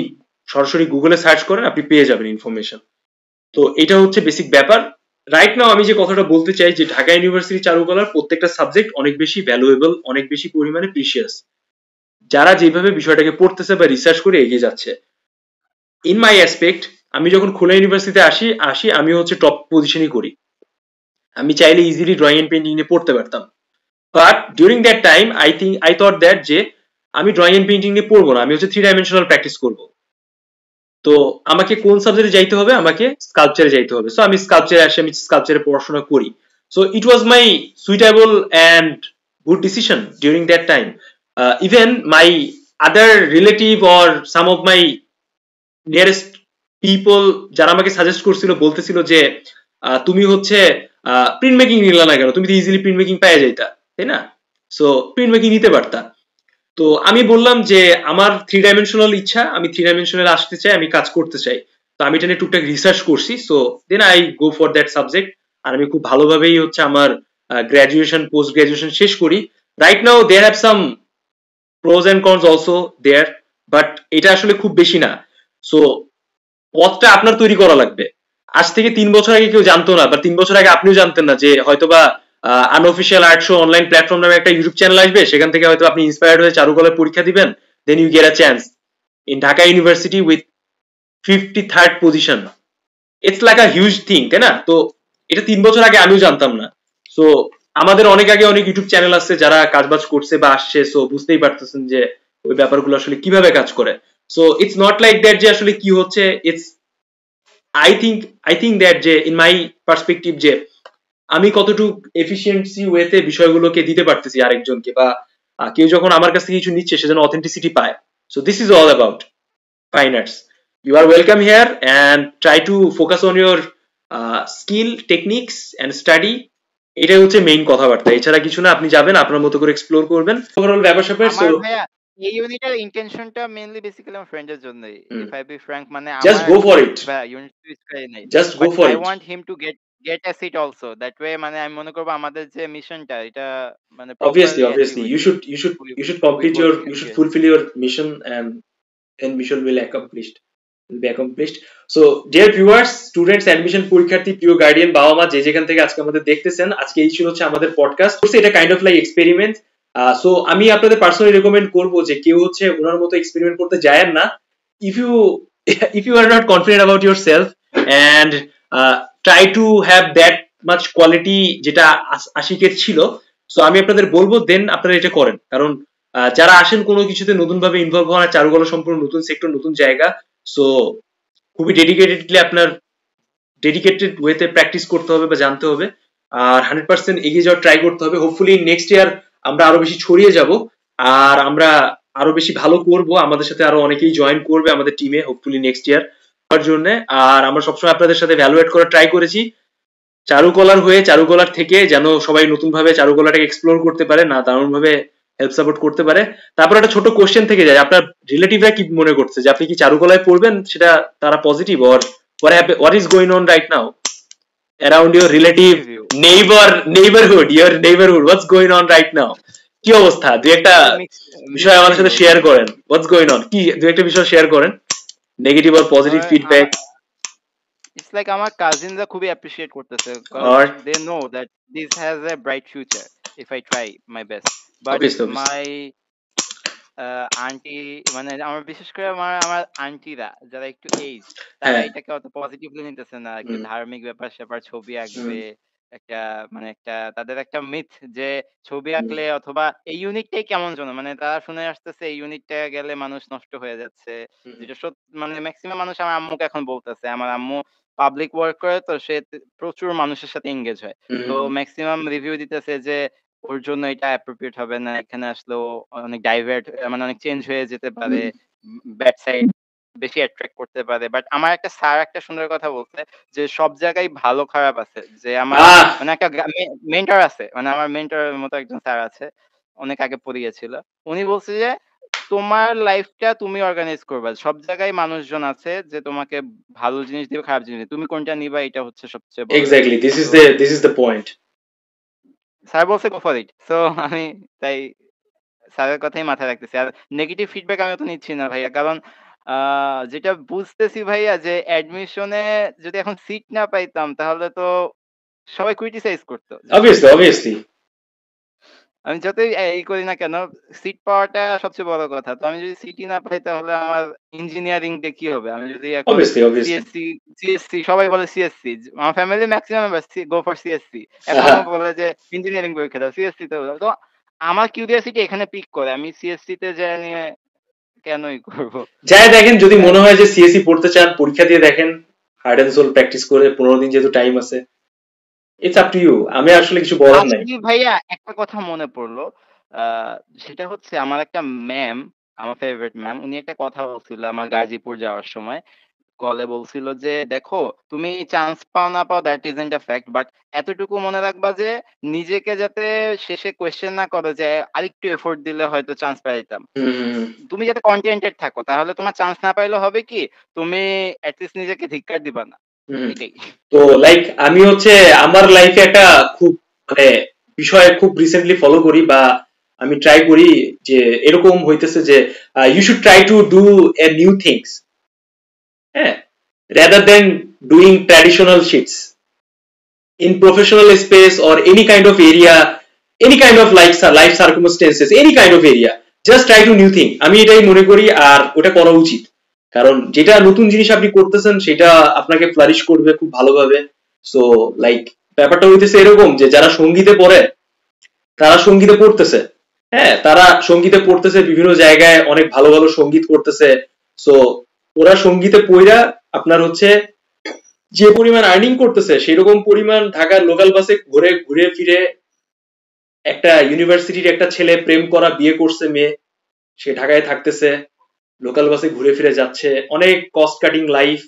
সরাসরি গুগলে সার্চ করেন, আপনি পেয়ে যাবেন ইনফরমেশন। তো এটা হচ্ছে বেসিক ব্যাপার। রাইট নাও আমি যে কথাটা বলতে চাই যে ঢাকা ইউনিভার্সিটি চারুকলার প্রত্যেকটা সাবজেক্ট অনেক বেশি ভ্যালুয়েবল, অনেক বেশি পরিমাণে প্রিশিয়াস, যারা যেভাবে বিষয়টাকে পড়তেছে বা রিসার্চ করে এগিয়ে যাচ্ছে। ইন মাই অ্যাসপেক্ট, আমি যখন খুলনা ইউনিভার্সিটিতে আসি আমি হচ্ছে টপ পজিশনই করি। আমি চাইলে ইজিলি ড্রয়িং এন্ড পেইন্টিং নিয়ে পড়তে পারতাম, but during that time I thought that যে আমি ড্রয়িং এন্ড পেইন্টিং নিয়ে পড়বো না, আমি হচ্ছে 3 ডাইমেনশনাল প্র্যাকটিস করবো। তো আমাকে কোন সাবজেক্টে যাইতে হবে? আমাকে স্কাল্পচারে যাইতে হবে। সো আমি স্কাল্পচারে আসি, আমি স্কাল্পচারে পড়াশোনা করি। So it was my suitable and good decision during that time. Even my other relative or some of my nearest people যারা আমাকে সাজেস্ট করছিল, বলতেছিল যে তুমি হচ্ছে প্রিন্ট মেকিং নিলা না কেন, তুমি তো ইজিলি প্রিন্ট মেকিং পাওয়া যাইতা, তাই না? সো প্রিন্ট মেকিং নিতে পারতা। তো আমি বললাম যে আমার 3 ডাইমেনশনাল ইচ্ছা, আমি 3 ডাইমেনশনাল আসতে চাই, আমি কাজ করতে চাই। তো আমি এটা নিয়ে টুকটাক রিসার্চ করছি। So then I go for that subject, আর আমি খুব ভালোভাবেই হচ্ছে আমার গ্রাজুয়েশন, পোস্ট গ্রাজুয়েশন শেষ করি। Right now there have some pros and cons also there, but এটা আসলে খুব বেশি না। সো পথটা আপনার তৈরি করা লাগবে। আজ থেকে 3 বছর আগে কেউ জানতো না, বা 3 বছর আগে আপনিও জানতেন না যে হয়তোবা unofficial art show online platform নামে একটা ইউটিউব চ্যানেল আসবে, সেখান থেকে হয়তো আপনি ইন্সপায়ার্ড হয়ে চারুকলার পরীক্ষা দিবেন, then you get a chance in Dhaka university with 53rd position, it's like a huge thing, তাই না? তো এটা 3 বছর আগে আমিও জানতাম না। সো আমাদের অনেক আগে অনেক ইউটিউব চ্যানেল আছে যারা কাজবাজ করছে বা আসছে, সো বুঝতেই পারতেছেন যে ওই ব্যাপারগুলো আসলে কিভাবে কাজ করে। So it's not like that যে আসলে কি হচ্ছে, ইটস আই থিঙ্ক দ্যাট যে ইন মাই পার্সপেক্টিভ যে আমি কতটুকু এফিসিয়েন্সি ওয়েতে বিষয়গুলোকে দিতে পারতেছি আরেকজনকে, বা কেউ যখন আমার কাছ থেকে কিছু নিচ্ছে সে যেন অথেন্টিসিটি পায়। So this is all about fine arts. You are welcome here and try to focus on your skill, techniques and study. এটাই হচ্ছে মেইন কথাবার্তা, এছাড়া কিছু না। আপনি যাবেন আপনার মতো করে এক্সপ্লোর করবেন ওভারঅল ব্যাপার-স্যাপার। সো ভাইয়া এই ইউনিটের ইন্টেনশনটা মেইনলি বেসিক্যালি আমার ফ্রেন্ডের জন্যই। ইফ আই বি ফ্র্যাঙ্ক, মানে জাস্ট গো ফর ইট ভাইয়া ইউনিট সুইচ করে নাই, just go for I it. Want him to get a seat also, that way মানে আমি মনে করব আমাদের যে মিশনটা এটা মানে obviously you should complete your you should fulfill your mission and then mission will be accomplished. So dear viewers, students, admission পরীক্ষার্থী, প্রিয় গার্ডিয়ান, বাবা মা যে যেখান থেকে আজকে আমাদের দেখতেছেন, আজকে এই ছিল হচ্ছে আমাদের পডকাস্ট। এটা kind of like experiment. So আমি আপনাদের পার্সোনালি রেকমেন্ড করব যে কেউ হচ্ছে ওনার মতো এক্সপেরিমেন্ট করতে যায়েন না। if you are not confident about yourself and try to have that much quality যেটা আশিকের ছিল, সো আমি আপনাদের বলবো দেন আপনারা এটা করেন। কারণ যারা আসেন কোনো কিছুতে নতুন ভাবে ইনভলভ হওয়া, চারুকলা সম্পূর্ণ নতুন সেক্টর, নতুন জায়গা, সো খুবই ডেডিকেটেডলি আপনার ডেডিকেটেড ওয়েতে প্র্যাকটিস করতে হবে বা জানতে হবে, আর 100% এগিয়ে যাওয়ার ট্রাই করতে হবে। হোপফুলি নেক্সট ইয়ার আমরা আরো বেশি ছড়িয়ে যাব আর আমরা আরো বেশি ভালো করব। আমাদের সাথে আরো অনেকেই জয়েন করবে আমাদের টিমে হোপফুলি নেক্সট ইয়ার হওয়ার জন্য। আর আমরা সবসময় আপনাদের সাথে ভ্যালুয়েট করার ট্রাই করেছি চারুকলার হয়ে, চারুকলার থেকে যেন সবাই নতুন ভাবে চারুকলাটাকে এক্সপ্লোর করতে পারে, না দারুণ ভাবে হেল্প সাপোর্ট করতে পারে। তারপর একটা ছোট কোশ্চেন থেকে যায়, আপনার রিলেটিভরা কি মনে করছে যে আপনি কি চারুকলায় পড়বেন, সেটা তারা positive, or what is going on right now around your relative neighborhood, what's going on right now? কি অবস্থা? দুই একটা বিষয় আমাদের সাথে শেয়ার করেন, what's going on, কি দুই একটা বিষয় শেয়ার করেন, negative or positive feedback. It's like আমার কাজিনরা খুবই অ্যাপ্রিশিয়েট করতেছে, they know that this has a bright future if I try my best, but my aunty, মানে আমার বিশেষ করে আমার আন্টিরা যারা একটু এজ, তারা এটাকে অত পজিটিভলি নিতেছে না। একটু ধার্মিক ব্যাপার স্যাপার, ছবি আঁকবে, একটা মানে একটা তাদের একটা মিথ যে ছবি আঁকলে অথবা এই ইউনিটটাই কেমন যেন, মানে তারা শুনে আসতেছে এই ইউনিটটা গেলে মানুষ নষ্ট হয়ে যাচ্ছে, যেটা মানে ম্যাক্সিমাম মানুষ আমার আম্মুকে এখন বলতেছে। আমার আম্মু পাবলিক ওয়ার্ক করে, তো সে প্রচুর মানুষের সাথে এঙ্গেজ হয়, তো ম্যাক্সিমাম রিভিউ দিতেছে যে ওর জন্য এটা অ্যাপ্রোপ্রিয়েট হবে না, এখানে আসলেও অনেক ডাইভার্ট, মানে অনেক চেঞ্জ হয়ে যেতে পারে, ব্যাড সাইড বেশি অ্যাট্রাক্ট করতে পারে। বাট আমার একটা স্যার একটা সুন্দর কথা বলছে যে সব জায়গায় ভালো খারাপ আছে, যে আমার মানে একটা মেন্টর আছে, মানে আমার মেন্টরের মতো একজন স্যার আছে, অনেক আগে পড়িয়েছিল। উনি বলছে যে তোমার লাইফটা তুমি অর্গানাইজ করবা, সব জায়গায় মানুষজন আছে যে তোমাকে ভালো জিনিস দিবে, খারাপ জিনিস দিবে, তুমি কোনটা নিবা এটা হচ্ছে সবচেয়ে বড়। Exactly, this is the point. Sir বলছে গো ফর ইট, সো আমি তাই স্যারের কথাই মাথায় রাখতেছি। আর নেগেটিভ ফিডব্যাক আমি তো নিচ্ছি না ভাইয়া, কারণ যেটা বুঝতেছি ভাইয়া যে অ্যাডমিশনে যদি এখন সিট না পাইতাম তাহলে তো সবাই ক্রিটিসাইজ করতো। অবভিয়াসলি আমি যতই এই করি না কেন, সিট পাওয়াটা সবচেয়ে বড় কথা। তো আমি যদি সিটি না পাই তাহলে আমার ইঞ্জিনিয়ারিং দিয়ে কি হবে? আমি যদি এখন সিএসসি, সবাই বলে সিএসসি, আমার family maximum go for CSC, এখন বলে যে ইঞ্জিনিয়ারিং পরীক্ষা দাও, সিএসসি তে। তো আমার কিউরিওসিটি এখানে পিক করে, আমি সিএসসি তে যাই নিয়ে কেনই করব? যাই দেখেন, যদি মনে হয় যে সিএসসি পড়তে চান, পরীক্ষা দিয়ে দেখেন, হার্ড এন্ড সোল প্র্যাকটিস করে 15 দিন যেহেতু টাইম আছে, ইটস আপ টু ইউ। আমি আসলে কিছু বলার নাই। ভাইয়া একটা কথা মনে পড়লো, সেটা হচ্ছে আমার একটা ম্যাম, আমার ফেভারিট ম্যাম, উনি একটা কথা বলছিল আমার গাজীপুর যাওয়ার সময়, কলে বলছিল যে দেখো তুমি চান্স পাও না পাও that isn't a fact, but এতটুকু মনে রাখবা যে নিজেকে যাতে শেষে কোয়েশ্চেন না করো যে আরেকটু এফোর্ট দিলে হয়তো চান্স পাইতাম। তুমি যাতে কন্টেন্টেড থাকো, তাহলে তোমার চান্স না পাইলে হবে কি, তুমি অ্যাটলিস্ট নিজেকে ধিক্কার দিবা না। তো লাইক আমি হচ্ছে আমার লাইফে একটা খুব মানে বিষয় খুব রিসেন্টলি ফলো করি, বা আমি ট্রাই করি যে এরকম হইতেছে যে you should try to do a new things, rather than doing traditional shits in professional space or any kind of area, any kind of life circumstances, any kind of area, just try to new thing. আমি এটাই মনে করি, আর ওটা করা উচিত। কারণ যেটা নতুন জিনিস আপনি করতেছেন সেটা আপনাকে ফ্লারিশ করবে খুব ভালোভাবে। সো লাইক ব্যাপারটা হইতেছে এরকম যে যারা সঙ্গীতে পড়ে তারা সঙ্গীতে পড়তেছে, হ্যাঁ তারা সঙ্গীতে পড়তেছে, বিভিন্ন জায়গায় অনেক ভালো ভালো সঙ্গীত করতেছে। সো ওরা সঙ্গীতে পড়া আপনার হচ্ছে যে পরিমাণ আর্নিং করতেছে সেরকম পরিমাণ ঢাকার লোকাল বাসে ঘুরে ঘুরে ফিরে একটা ইউনিভার্সিটির একটা ছেলে প্রেম করা, বিয়ে করছে মেয়ে, সে ঢাকায় থাকতেছে, লোকাল বাসে ঘুরে ফিরে যাচ্ছে, অনেক কস্ট কাটিং লাইফ,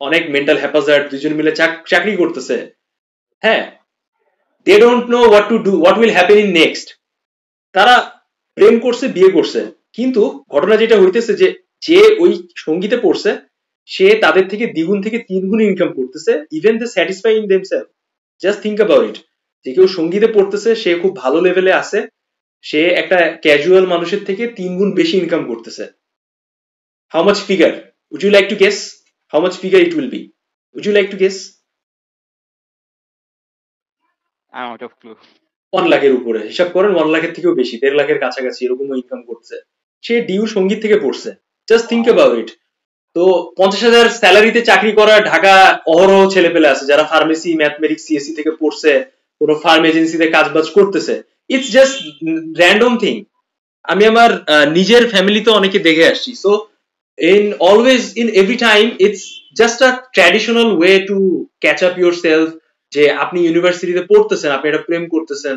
অনেক মেন্টাল হ্যাপাজার্ড, দুজন মিলে চাকরি করতেছে। হ্যাঁ, they don't know what to do, what will happen in next. তারা প্রেম করছে, বিয়ে করছে, কিন্তু ঘটনা যেটা হইতেছে যে যে ওই সঙ্গীতে পড়ছে সে তাদের থেকে দ্বিগুণ থেকে তিনগুণ ইনকাম করতেছে, even they satisfy in themselves. Just think about it, যে কেউ সঙ্গীতে পড়তেছে সে খুব ভালো লেভেলে আছে, সে একটা ক্যাজুয়াল মানুষের থেকে 3 গুণ বেশি ইনকাম করতেছে। How much figure? Would you like to guess how much figure it will be? Would you like to guess? I am out of clue. 1 লাখের উপরে হিসাব করেন, 1 লাখের থেকেও বেশি, 1.5 লাখের কাছাকাছি এরকম ইনকাম করছে। সে ডিউ সঙ্গীত থেকে পড়ছে। জাস্ট থিঙ্ক অ্যাবাউট ইট। তো 50,000 স্যালারিতে চাকরি করা ঢাকা অহরহ ছেলে পেলে আছে যারা ফার্মেসি, ম্যাথমেটিক্স, সিএসসি থেকে পড়ছে, কোনো ফার্ম এজেন্সিতে কাজবাজ করতেছে। It's just random thing. আমি আমার নিজের ফ্যামিলিতে অনেকে দেখে আসছি। So in always in every time it's just a traditional way to catch up yourself, যে আপনি ইউনিভার্সিটিতে পড়তেছেন, আপনি একটা প্রেম করতেছেন,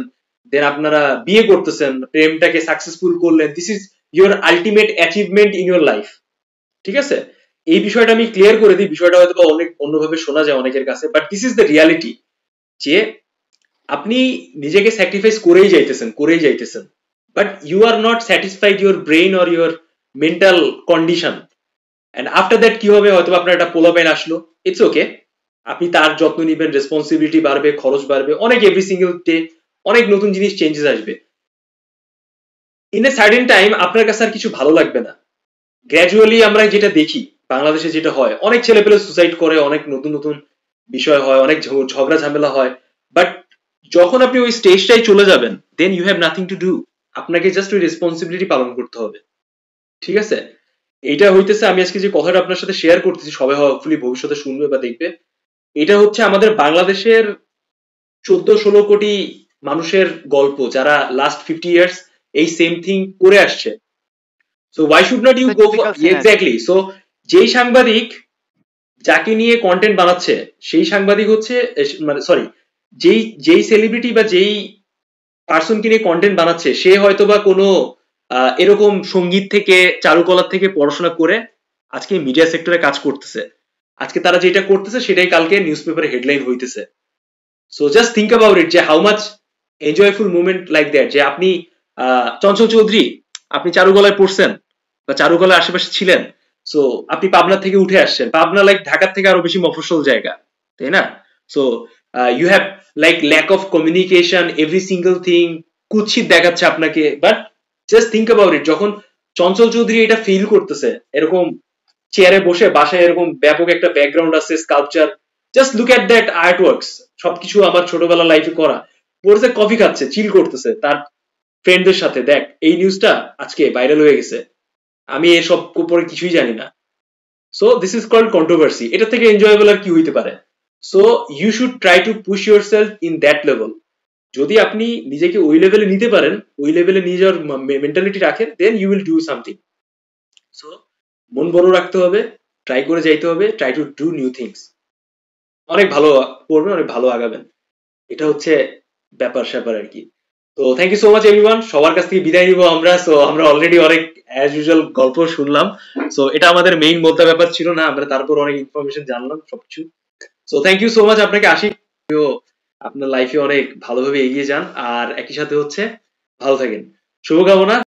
দেন আপনারা বিয়ে করতেছেন, প্রেমটাকে সাকসেসফুল করলেন, this is your ultimate achievement in your life. ঠিক আছে, এই বিষয়টা আমি ক্লিয়ার করে দিই, বিষয়টা হয়তো অনেক অন্যভাবে শোনা যায় অনেকের কাছে, but this is the reality, যে আপনি নিজেকে স্যাক্রিফাইস করেই যাইতেছেন, but you are not satisfied your brain or your mental condition. And after that কি হবে, হয়তো আপনার একটা পোলাপাইন আসলো, ইটস ওকে, আপনি তার যত্ন নিবেন, রেসপন্সিবিলিটি বাড়বে, খরচ বাড়বে, অনেক এভরি সিঙ্গেল ডে অনেক নতুন জিনিস চেঞ্জেস আসবে। ইন এ সার্টেন টাইম আপনার কাছে আর কিছু ভালো লাগবে না। গ্র্যাজুয়ালি আমরা যেটা দেখি বাংলাদেশে যেটা হয়, অনেক ছেলে পেলে সুসাইড করে, অনেক নতুন নতুন বিষয় হয়, অনেক ঝগড়া ঝামেলা হয়, বাট যখন আপনি ওই স্টেজটাই চলে যাবেন, then you have nothing to do, আপনাকে জাস্ট ওই রেসপন্সিবিলিটি পালন করতে হবে। ঠিক আছে, এইটা হইতেছে আমি আজকে যে কথাটা আপনার সাথে শেয়ার করতেছি, সবাই হপফুলি ভবিষ্যতে শুনবে বা দেখবে, এটা হচ্ছে আমাদের বাংলাদেশের 14-16 কোটি মানুষের গল্প, যারা লাস্ট 50 ইয়ার্স এই সেম থিং করে আসছে। So why should not you go for, exactly. So যেই সাংবাদিক যাকে নিয়ে কন্টেন্ট বানাচ্ছে সেই সাংবাদিক হচ্ছে, মানে সরি, যেই সেলিব্রিটি বা যেই পার্সনকে নিয়ে কন্টেন্ট বানাচ্ছে সে হয়তো বা কোনো এরকম সঙ্গীত থেকে, চারুকলার থেকে পড়াশোনা করে আজকে মিডিয়া সেক্টরে কাজ করতেছে। আজকে তারা যেটা করতেছে সেটাই কালকে নিউজ পেপারে হেডলাইন হইতেছে। So just think about it, যে how much enjoyful movement like that, যে আপনি চঞ্চল চৌধুরী, আপনি চারুকলায় পড়ছেন বা চারুকলার আশেপাশে ছিলেন, সো আপনি পাবনা থেকে উঠে আসছেন, পাবনা লাইক ঢাকার থেকে আরো বেশি মফস্বল জায়গা, তাই না? So you have like lack of communication, every single thing কুৎসিত দেখাচ্ছে আপনাকে, but just think about it, যখন চঞ্চল চৌধুরী এটা ফিল করতেছে, এরকম চেয়ারে বসে, বাসায় এরকম ব্যাপক একটা ব্যাকগ্রাউন্ড আছে, sculpture, just look at that art works, সবকিছু আমার ছোটবেলা লাইফে করা, পড়ছে, কফি খাচ্ছে, চিল করতেছে তার ফ্রেন্ডদের সাথে, দেখ এই নিউজটা আজকে ভাইরাল হয়ে গেছে, আমি এসব পরে কিছুই জানি না। So this is called controversy. এটা থেকে এনজয়েবল আর কি হইতে পারে? So you should try to push yourself in that level. যদি আপনি নিজেকে ওই লেভেলে নিতে পারেন, ওই লেভেলে নিজের মেন্টালিটি রাখেন, then you will do something. So মন বড় রাখতে হবে, ট্রাই করে যাইতে হবে, try to do new things, অনেক ভালো করবেন, অনেক ভালো আগাবেন। এটা হচ্ছে ব্যাপার স্যাপার আর কি। তো thank you so much everyone, সবার কাছ থেকে বিদায় নিব আমরা। সো আমরা অলরেডি অনেক অ্যাজ ইউজুয়াল গল্প শুনলাম, সো এটা আমাদের মেইন মোদ্দা ব্যাপার ছিল না, আমরা তারপর অনেক ইনফরমেশন জানলাম সবকিছু। So thank you so much আপনাকে, আশিক, আপনার লাইফে অনেক ভালোভাবে এগিয়ে যান, আর একই সাথে হচ্ছে ভালো থাকেন, শুভকামনা।